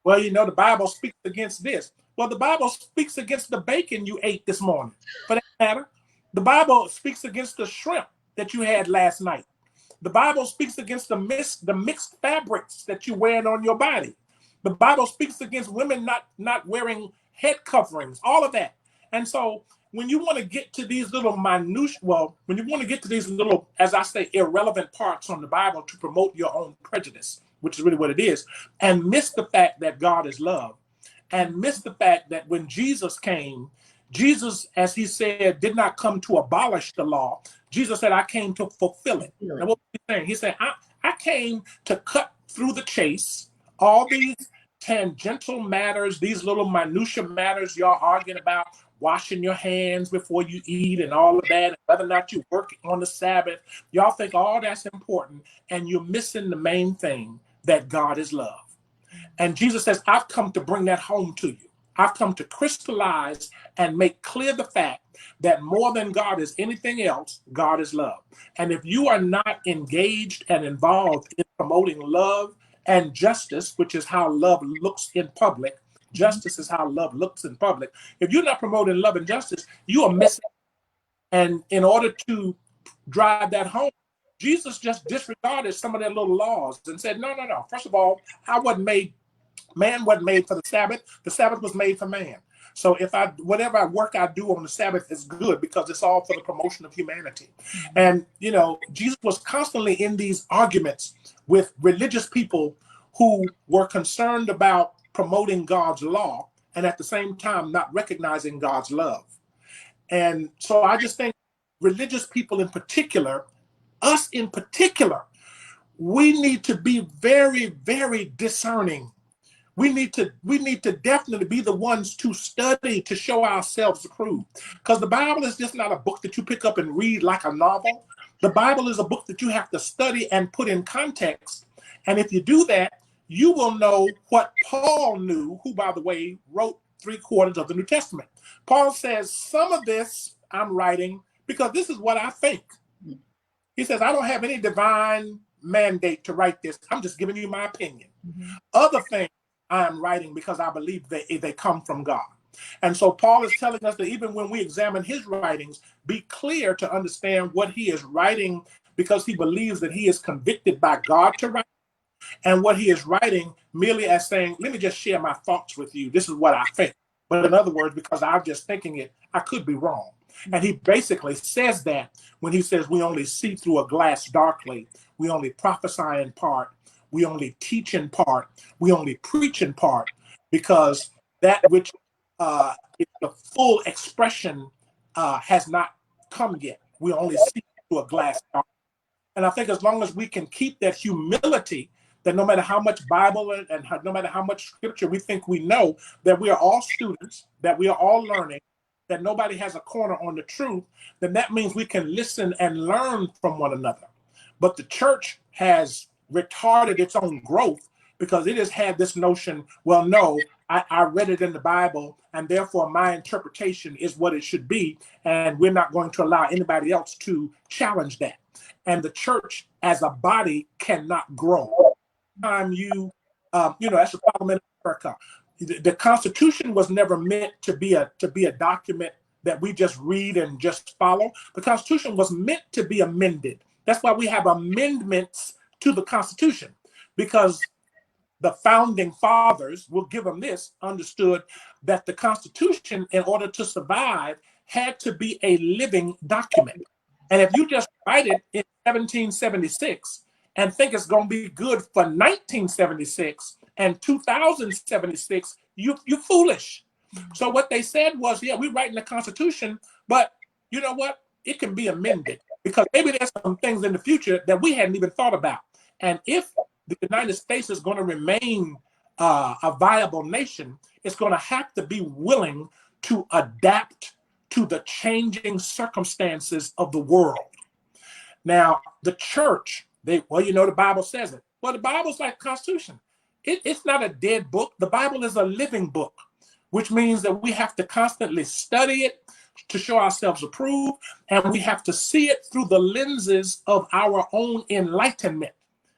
Well, you know, the Bible speaks against this. Well, the Bible speaks against the bacon you ate this morning, for that matter. The Bible speaks against the shrimp that you had last night. The Bible speaks against the mixed fabrics that you're wearing on your body. The Bible speaks against women not wearing head coverings, all of that. And so when you want to get to these little minutiae, when you want to get to these little, as I say, irrelevant parts on the Bible to promote your own prejudice, which is really what it is, and miss the fact that God is love, and miss the fact that when Jesus came, Jesus, as he said, did not come to abolish the law. Jesus said, I came to fulfill it. And what was he saying? He said, I came to cut through the chase, all these tangential matters, these little minutia matters y'all arguing about, washing your hands before you eat and all of that, and whether or not you work on the Sabbath. Y'all think all that's important, and you're missing the main thing, that God is love. And Jesus says, I've come to bring that home to you. I've come to crystallize and make clear the fact that more than God is anything else, God is love. And if you are not engaged and involved in promoting love and justice, which is how love looks in public, Justice is how love looks in public. If you're not promoting love and justice, you are missing. And in order to drive that home, Jesus just disregarded some of their little laws and said, no, no, no. First of all, man wasn't made for the Sabbath. The Sabbath was made for man. So if whatever work I do on the Sabbath is good because it's all for the promotion of humanity. And, Jesus was constantly in these arguments with religious people who were concerned about promoting God's law and at the same time not recognizing God's love. And so I just think religious people in particular, us in particular, we need to be very, very discerning. We need to definitely be the ones to study to show ourselves approved. Because the Bible is just not a book that you pick up and read like a novel. The Bible is a book that you have to study and put in context. And if you do that, you will know what Paul knew, who, by the way, wrote 3/4 of the New Testament. Paul says, some of this I'm writing because this is what I think. He says, I don't have any divine mandate to write this. I'm just giving you my opinion. Other things I am writing because I believe they come from God. And so Paul is telling us that even when we examine his writings, be clear to understand what he is writing because he believes that he is convicted by God to write, and what he is writing merely as saying, let me just share my thoughts with you. This is what I think. But in other words, because I'm just thinking it, I could be wrong. And he basically says that when he says we only see through a glass darkly, we only prophesy in part, we only teach in part, we only preach in part, because that which is the full expression has not come yet. We only see through a glass darkly. And I think as long as we can keep that humility, that no matter how much Bible and no matter how much scripture we think we know, that we are all students, that we are all learning, that nobody has a corner on the truth, then that means we can listen and learn from one another. But the church has retarded its own growth because it has had this notion, well, no, I read it in the Bible, and therefore my interpretation is what it should be, and we're not going to allow anybody else to challenge that. And the church as a body cannot grow. Time that's the problem in America. The Constitution was never meant to be a document that we just read and just follow. The Constitution was meant to be amended. That's why we have amendments to the Constitution, because the founding fathers, will give them this, understood that the Constitution, in order to survive, had to be a living document. And if you just write it in 1776 and think it's going to be good for 1976 and 2076, you're foolish. So what they said was, yeah, we're writing the Constitution, but you know what? It can be amended because maybe there's some things in the future that we hadn't even thought about. And if the United States is going to remain a viable nation, it's going to have to be willing to adapt to the changing circumstances of the world. Now, the church, the Bible says it. Well, the Bible's like the Constitution. It's not a dead book. The Bible is a living book, which means that we have to constantly study it to show ourselves approved, and we have to see it through the lenses of our own enlightenment,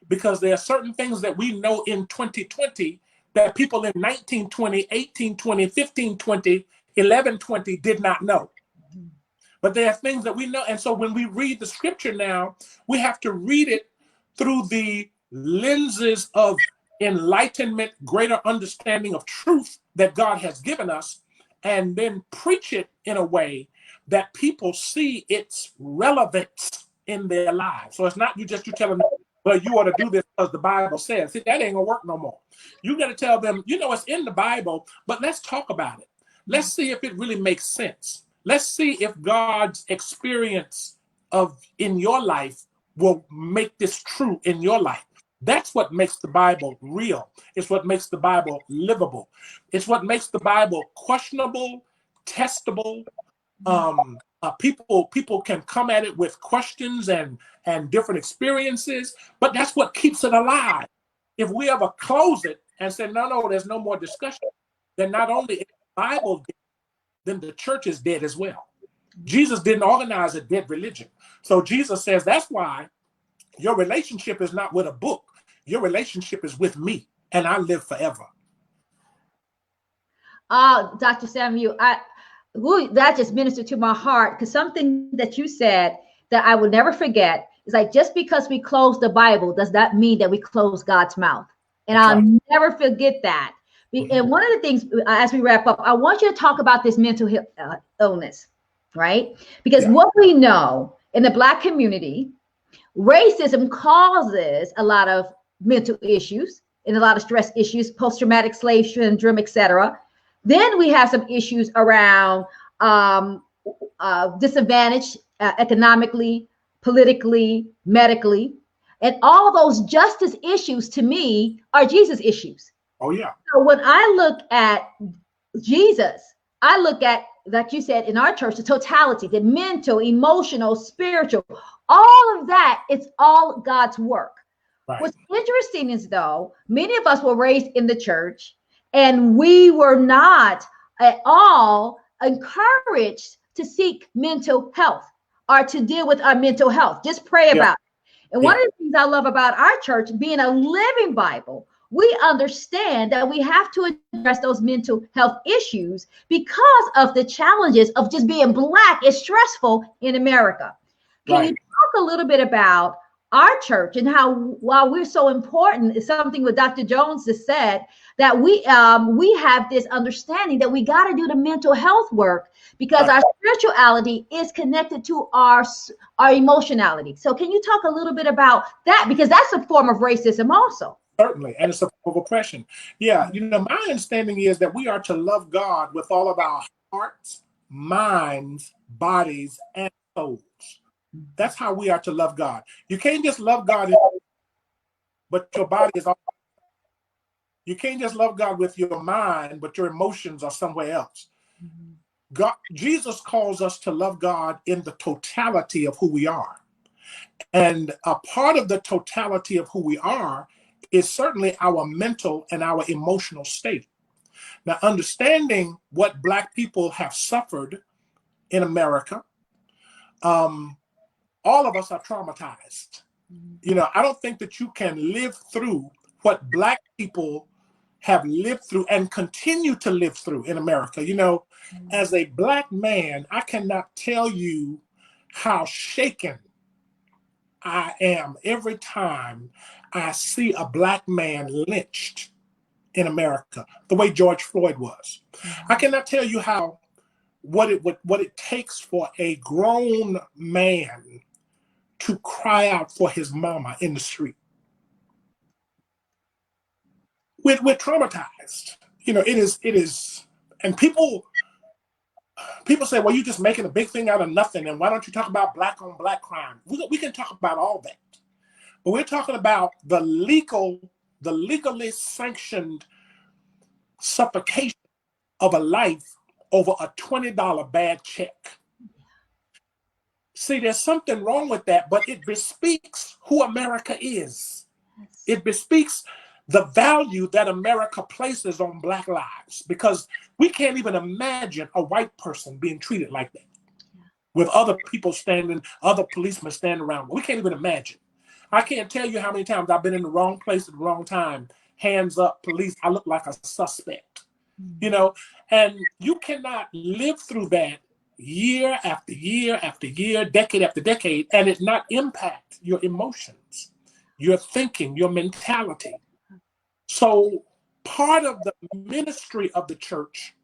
because there are certain things that we know in 2020 that people in 1920, 1820, 1520, 1120 did not know. But there are things that we know. And so when we read the scripture now, we have to read it through the lenses of enlightenment, greater understanding of truth that God has given us, and then preach it in a way that people see its relevance in their lives. So it's not you telling them, well, you ought to do this because the Bible says. See, that ain't gonna work no more. You got to tell them, it's in the Bible, but let's talk about it. Let's see if it really makes sense. Let's see if God's experience in your life will make this true in your life. That's what makes the Bible real. It's what makes the Bible livable. It's what makes the Bible questionable, testable. People can come at it with questions and different experiences, but that's what keeps it alive. If we ever close it and say, no, there's no more discussion, then not only is the Bible dead, then the church is dead as well. Jesus didn't organize a dead religion. So Jesus says that's why your relationship is not with a book. Your relationship is with me, and I live forever. Dr. Samuel, that just ministered to my heart, because something that you said that I will never forget is like, just because we close the Bible does not mean that we close God's mouth. And That's I'll right. never forget that. Mhm. And one of the things, as we wrap up, I want you to talk about this mental illness, right? Because Yeah. what we know in the Black community, racism causes a lot of mental issues and a lot of stress issues, post-traumatic slave syndrome, etc. Then we have some issues around disadvantage economically, politically, medically. And all of those justice issues, to me, are Jesus issues. Oh, yeah. So when I look at Jesus, I look at, like you said, in our church, the totality, the mental, emotional, spiritual, all of that, it's all God's work. Right. What's interesting is, though, many of us were raised in the church and we were not at all encouraged to seek mental health or to deal with our mental health. Just pray about it. And one of the things I love about our church, being a living Bible, we understand that we have to address those mental health issues because of the challenges of just being Black is stressful in America. Can you talk a little bit about our church and how, while we're so important, is something what Dr. Jones has said, that we have this understanding that we got to do the mental health work because our spirituality is connected to our emotionality. So can you talk a little bit about that? Because that's a form of racism also. Certainly, and it's a form of oppression. Yeah, my understanding is that we are to love God with all of our hearts, minds, bodies, and souls. That's how we are to love God. You can't just love God, but your body is all. You can't just love God with your mind, but your emotions are somewhere else. God, Jesus calls us to love God in the totality of who we are. And a part of the totality of who we are is certainly our mental and our emotional state. Now, understanding what Black people have suffered in America, all of us are traumatized. I don't think that you can live through what Black people have lived through and continue to live through in America. As a Black man, I cannot tell you how shaken I am every time I see a Black man lynched in America, the way George Floyd was. I cannot tell you what it takes for a grown man to cry out for his mama in the street. We're traumatized. It is, and people say, well, you're just making a big thing out of nothing, and why don't you talk about Black on Black crime? We can talk about all that, but we're talking about the legally sanctioned suffocation of a life over a $20 bad check. See, there's something wrong with that, but it bespeaks who America is. It bespeaks the value that America places on Black lives, because we can't even imagine a white person being treated like that, with other policemen standing around. We can't even imagine. I can't tell you how many times I've been in the wrong place at the wrong time. Hands up, police. I look like a suspect, and you cannot live through that year after year after year, decade after decade, and it not impact your emotions, your thinking, your mentality. So part of the ministry of the church,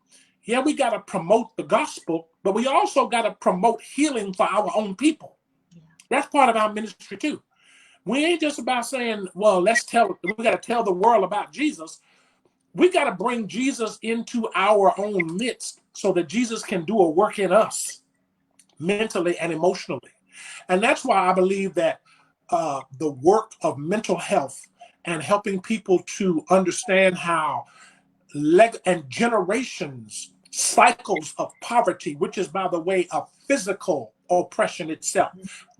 we got to promote the gospel, but we also got to promote healing for our own people. That's part of our ministry too. We ain't just about saying, well, we got to tell the world about Jesus. We got to bring Jesus into our own midst so that Jesus can do a work in us mentally and emotionally. And that's why I believe that the work of mental health and helping people to understand how generations, cycles of poverty, which is, by the way, a physical oppression itself.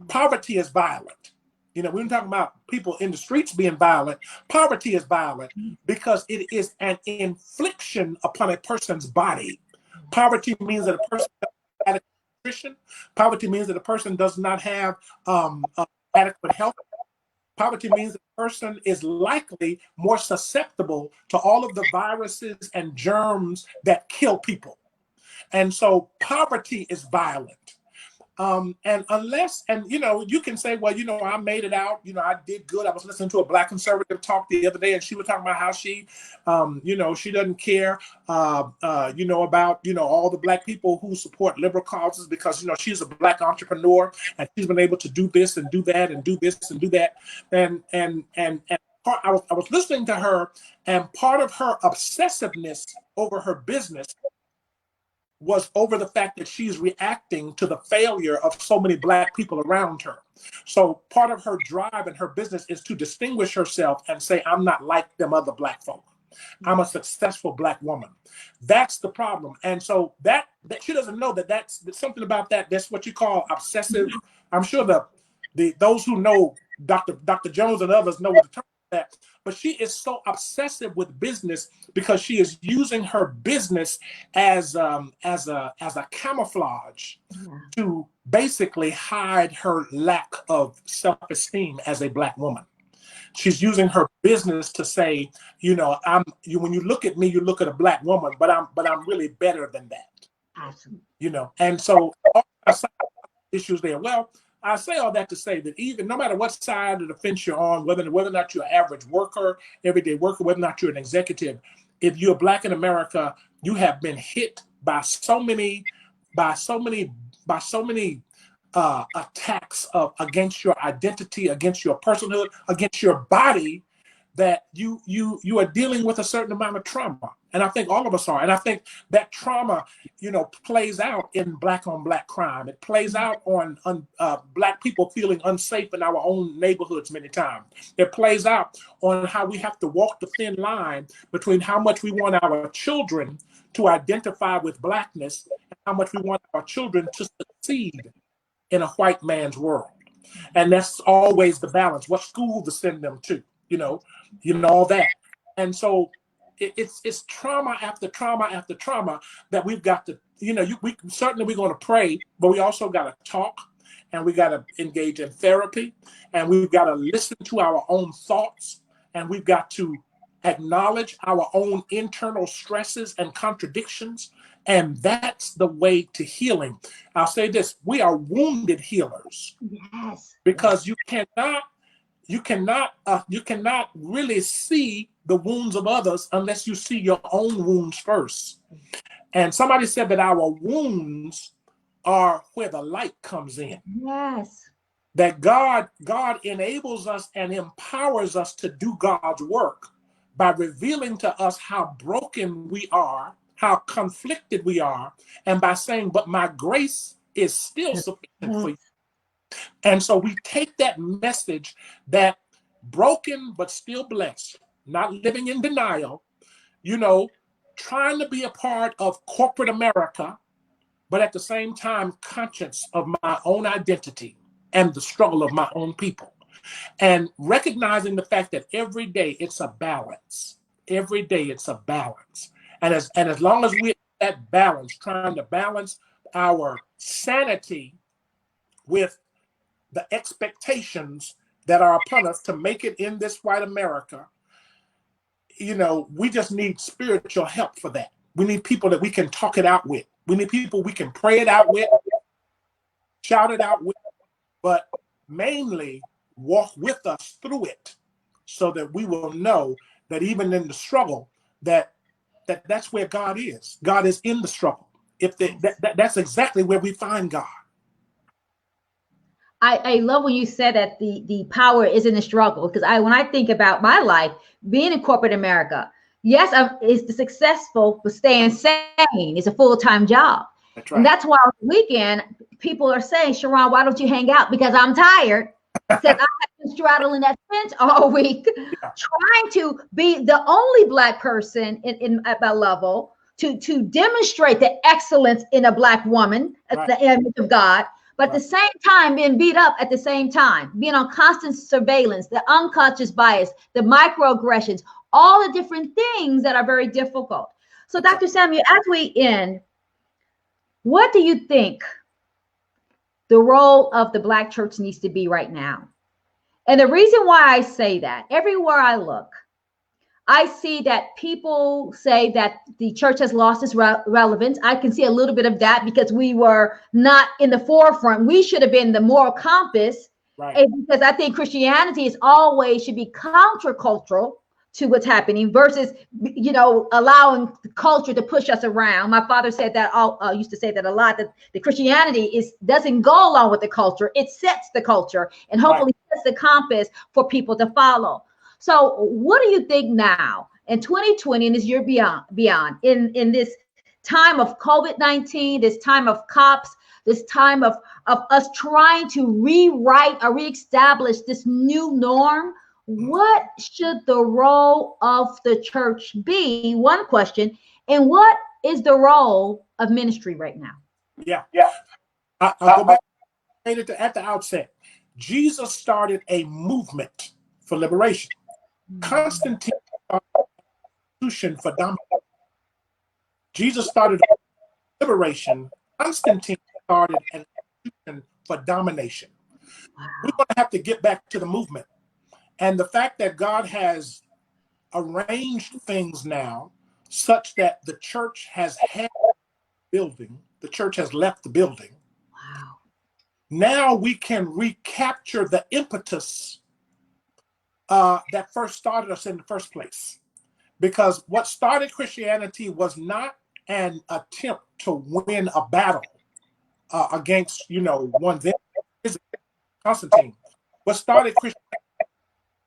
Poverty is violent. We're talking about people in the streets being violent. Poverty is violent because it is an infliction upon a person's body. Poverty means that a person doesn't have adequate nutrition. Poverty means that a person does not have adequate health. Poverty means the person is likely more susceptible to all of the viruses and germs that kill people. And so poverty is violent. And unless, and you can say, well, I made it out, I did good. I was listening to a Black conservative talk the other day, and she was talking about how she, she doesn't care, about, all the Black people who support liberal causes because, she's a Black entrepreneur and she's been able to do this and do that and do this and do that. And I was listening to her, and part of her obsessiveness over her business was over the fact that she's reacting to the failure of so many Black people around her. So part of her drive and her business is to distinguish herself and say, I'm not like them other Black folk. I'm a successful Black woman. That's the problem. And so that she doesn't know that that's something about that. That's what you call obsessive. I'm sure those who know Dr. Jones and others know what the term is that. But she is so obsessive with business because she is using her business as a camouflage to basically hide her lack of self-esteem as a Black woman. She's using her business to say, when you look at me, you look at a Black woman, but I'm really better than that. Awesome. And so issues there. Well, I say all that to say that even no matter what side of the fence you're on, whether or not you're an average worker, everyday worker, whether or not you're an executive, if you're Black in America, you have been hit by so many attacks against your identity, against your personhood, against your body, that you are dealing with a certain amount of trauma. And I think all of us are. And I think that trauma, plays out in Black on Black crime. It plays out on Black people feeling unsafe in our own neighborhoods many times. It plays out on how we have to walk the thin line between how much we want our children to identify with Blackness and how much we want our children to succeed in a white man's world. And that's always the balance. What school to send them to, all that. And so it's trauma after trauma after trauma that we've got to, we're going to pray, but we also got to talk, and we got to engage in therapy, and we've got to listen to our own thoughts, and we've got to acknowledge our own internal stresses and contradictions. And that's the way to healing. I'll say this: we are wounded healers. Yes. Because you cannot really see the wounds of others unless you see your own wounds first. And somebody said that our wounds are where the light comes in. Yes. That God enables us and empowers us to do God's work by revealing to us how broken we are, how conflicted we are, and by saying, but my grace is still sufficient for you. And so we take that message that broken but still blessed, not living in denial, trying to be a part of corporate America, but at the same time conscious of my own identity and the struggle of my own people. And recognizing the fact that every day it's a balance. Every day it's a balance. And as long as we're at that balance, trying to balance our sanity with the expectations that are upon us to make it in this white America, we just need spiritual help for that. We need people that we can talk it out with. We need people we can pray it out with, shout it out with, but mainly walk with us through it so that we will know that even in the struggle, that's where God is. God is in the struggle. That's exactly where we find God. I love when you said that the power is in the struggle, because when I think about my life being in corporate America, yes, it's successful, but staying sane is a full-time job. That's right. And that's why on the weekend people are saying, Sharon, why don't you hang out? Because I'm tired. Because I have been straddling that fence all week, trying to be the only Black person at my level to demonstrate the excellence in a Black woman, at the image of God. But at the same time, being beat up at the same time, being on constant surveillance, the unconscious bias, the microaggressions, all the different things that are very difficult. So Dr. Samuel, as we end, what do you think the role of the Black church needs to be right now? And the reason why I say that, everywhere I look, I see that people say that the church has lost its relevance. I can see a little bit of that because we were not in the forefront. We should have been the moral compass. Right. And because I think Christianity is always should be countercultural to what's happening versus, allowing the culture to push us around. My father said that, used to say that a lot, that the Christianity doesn't go along with the culture. It sets the culture and hopefully sets the compass for people to follow. So what do you think now in 2020 and this year beyond in this time of COVID-19, this time of cops, this time of us trying to rewrite or reestablish this new norm? What should the role of the church be? One question. And what is the role of ministry right now? Yeah. I'll go back at the outset. Jesus started a movement for liberation. Constantine started an institution for domination. Jesus started liberation. Constantine started an institution for domination. Wow. We're going to have to get back to the movement. And the fact that God has arranged things now such that the church has had the building, the church has left the building. Wow. Now we can recapture the impetus that first started us in the first place. Because what started Christianity was not an attempt to win a battle against, one Constantine. What started Christianity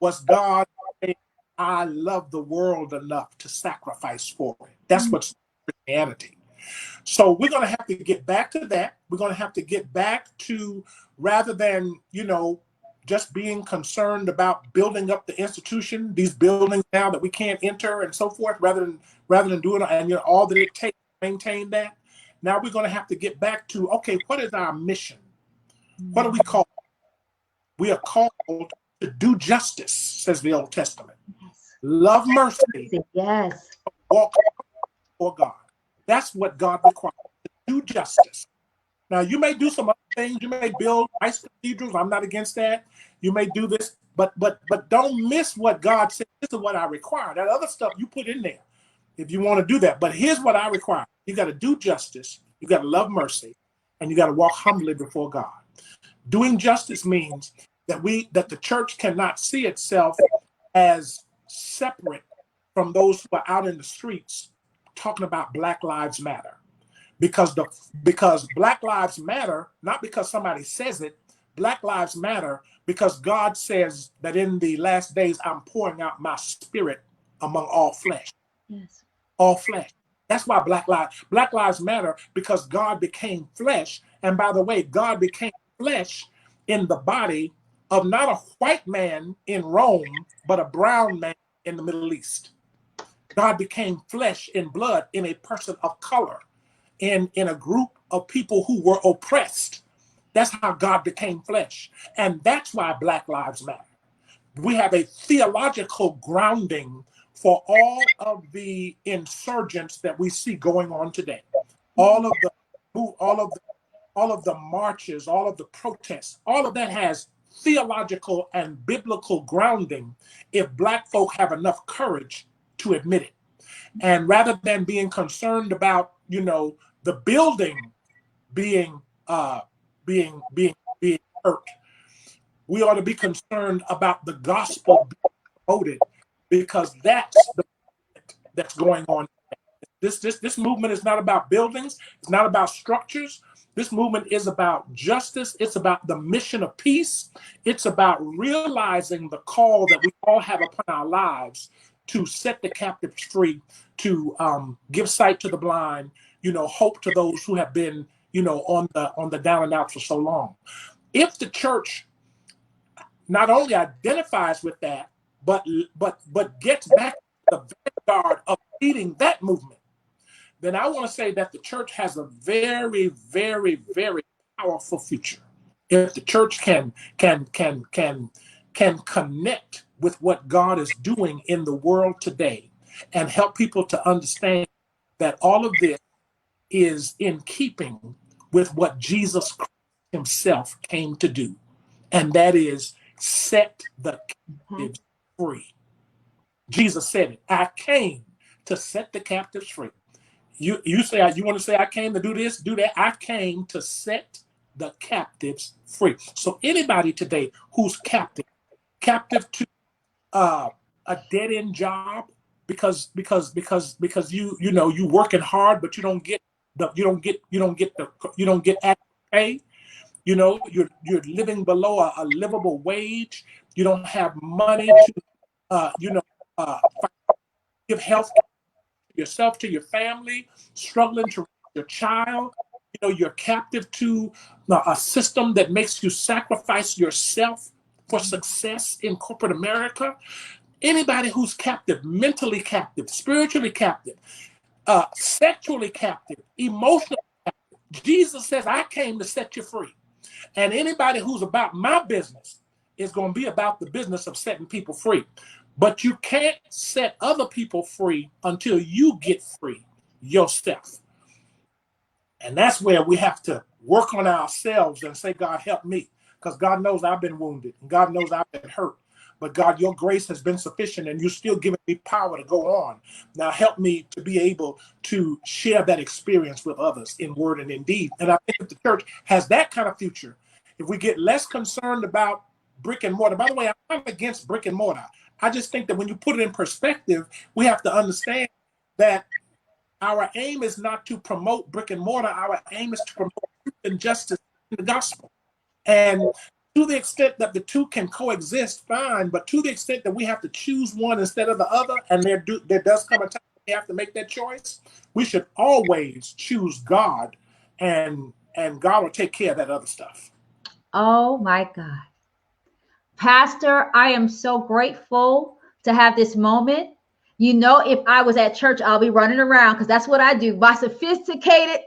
was God saying, I love the world enough to sacrifice for it. That's what's Christianity. So we're going to have to get back to that. We're going to have to get back to, rather than, just being concerned about building up the institution, these buildings now that we can't enter and so forth, rather than doing and all that it takes to maintain that. Now we're going to have to get back to, okay, what is our mission? What are we called? We are called to do justice, says the Old Testament. Yes. Love mercy. Yes. Walk before God. That's what God requires, to do justice. Now, you may do some other things. You may build nice cathedrals. I'm not against that. You may do this, but don't miss what God said. This is what I require. That other stuff you put in there if you want to do that. But here's what I require. You got to do justice. You got to love mercy, and you got to walk humbly before God. Doing justice means that the church cannot see itself as separate from those who are out in the streets talking about Black Lives Matter. Because Black Lives Matter, not because somebody says it, Black Lives Matter because God says that in the last days I'm pouring out my spirit among all flesh. Yes. All flesh. That's why Black Lives Matter, because God became flesh. And by the way, God became flesh in the body of not a white man in Rome, but a brown man in the Middle East. God became flesh in blood in a person of color. In a group of people who were oppressed. That's how God became flesh. And that's why Black Lives Matter. We have a theological grounding for all of the insurgents that we see going on today. All of the marches, all of the protests, all of that has theological and biblical grounding if Black folk have enough courage to admit it. And rather than being concerned about, the building being hurt, we ought to be concerned about the gospel being promoted, because that's going on. This movement is not about buildings. It's not about structures. This movement is about justice. It's about the mission of peace. It's about realizing the call that we all have upon our lives to set the captives free, to give sight to the blind, hope to those who have been, on the down and out for so long. If the church not only identifies with that, but gets back to the vanguard of leading that movement, then I want to say that the church has a very, very, very powerful future. If the church can connect with what God is doing in the world today and help people to understand that all of this is in keeping with what Jesus Christ himself came to do. And that is set the captives free. Jesus said it. I came to set the captives free. You say, you want to say I came to do this, do that. I came to set the captives free. So anybody today who's captive to a dead-end job because you working hard, but you don't get adequate pay. You know, you're living below a livable wage. You don't have money to give health to yourself, to your family, struggling to raise your child. You know, you're captive to a system that makes you sacrifice yourself for success in corporate America. Anybody who's captive, mentally captive, spiritually captive, sexually captive, emotionally captive, Jesus says, I came to set you free. And anybody who's about my business is going to be about the business of setting people free. But you can't set other people free until you get free yourself. And that's where we have to work on ourselves and say, God, help me. Because God knows I've been wounded. And God knows I've been hurt. But God, your grace has been sufficient and you're still giving me power to go on. Now help me to be able to share that experience with others in word and in deed. And I think if the church has that kind of future, if we get less concerned about brick and mortar, by the way, I'm not against brick and mortar. I just think that when you put it in perspective, we have to understand that our aim is not to promote brick and mortar. Our aim is to promote truth and justice in the gospel. And to the extent that the two can coexist, fine. But to the extent that we have to choose one instead of the other, and there does come a time we have to make that choice, we should always choose God, and God will take care of that other stuff. Oh my God. Pastor, I am so grateful to have this moment. You know, if I was at church, I'll be running around because that's what I do. My sophisticated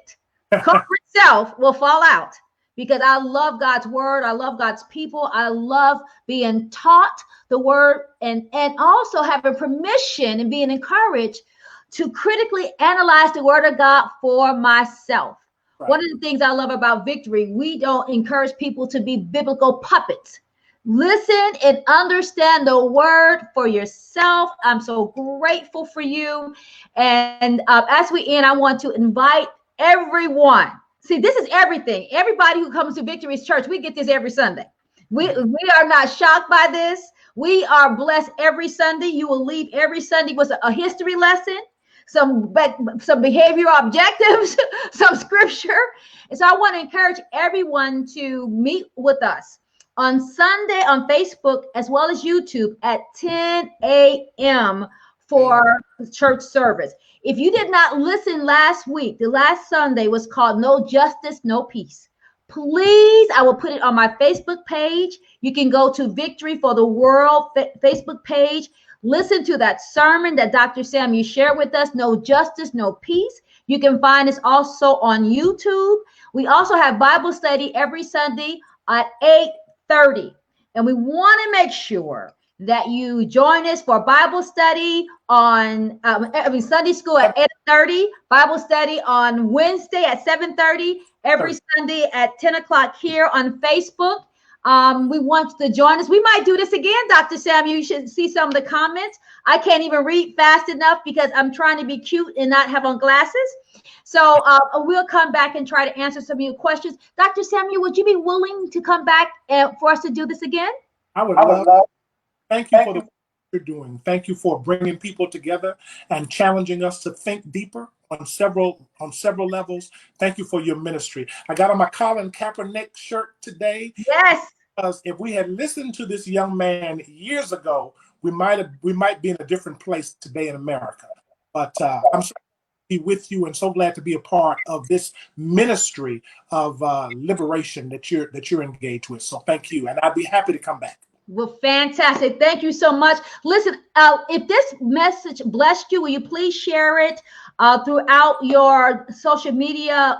corporate self will fall out because I love God's word. I love God's people. I love being taught the word and also having permission and being encouraged to critically analyze the word of God for myself. Right. One of the things I love about Victory, we don't encourage people to be biblical puppets. Listen and understand the word for yourself. I'm so grateful for you. And as we end, I want to invite everyone. See, this is everything. Everybody who comes to Victory's Church, we get this every Sunday. We are not shocked by this. We are blessed every Sunday. You will leave every Sunday with a history lesson, some behavioral objectives, some scripture. And so I want to encourage everyone to meet with us on Sunday on Facebook as well as YouTube at 10 a.m. for church service. If you did not listen last week, the last Sunday was called No Justice, No Peace. Please, I will put it on my Facebook page. You can go to Victory for the World Facebook page. Listen to that sermon that Dr. Samuel shared with us, No Justice, No Peace. You can find us also on YouTube. We also have Bible study every Sunday at 8:30. And we want to make sure that you join us for Bible study on Sunday school at 8:30, Bible study on Wednesday at 7:30, every Sunday at 10 o'clock here on Facebook. We want you to join us. We might do this again, Dr. Samuel. You should see some of the comments. I can't even read fast enough because I'm trying to be cute and not have on glasses. So we'll come back and try to answer some of your questions. Dr. Samuel, would you be willing to come back for us to do this again? I would love. Thank you for the work you're doing. Thank you for bringing people together and challenging us to think deeper on several levels. Thank you for your ministry. I got on my Colin Kaepernick shirt today. Yes. Because if we had listened to this young man years ago, we might be in a different place today in America. But I'm so glad to be with you and so glad to be a part of this ministry of liberation that you're engaged with. So thank you, and I'd be happy to come back. Well, fantastic. Thank you so much. Listen, if this message blessed you, will you please share it throughout your social media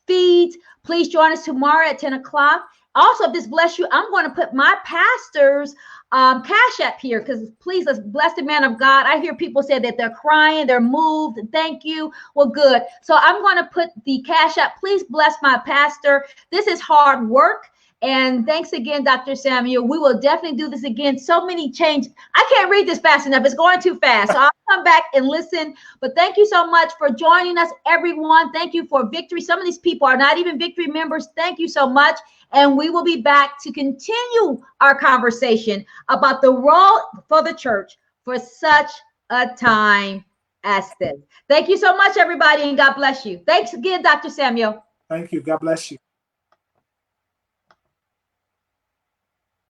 feeds? Please join us tomorrow at 10 o'clock. Also, if this bless you, I'm going to put my pastor's Cash App here because please, let's bless the man of God. I hear people say that they're crying, they're moved. Thank you. Well, good. So I'm going to put the Cash App. Please bless my pastor. This is hard work. And thanks again, Dr. Samuel. We will definitely do this again. So many changes. I can't read this fast enough. It's going too fast. So I'll come back and listen. But thank you so much for joining us, everyone. Thank you for Victory. Some of these people are not even Victory members. Thank you so much. And we will be back to continue our conversation about the role for the church for such a time as this. Thank you so much, everybody, and God bless you. Thanks again, Dr. Samuel. Thank you. God bless you.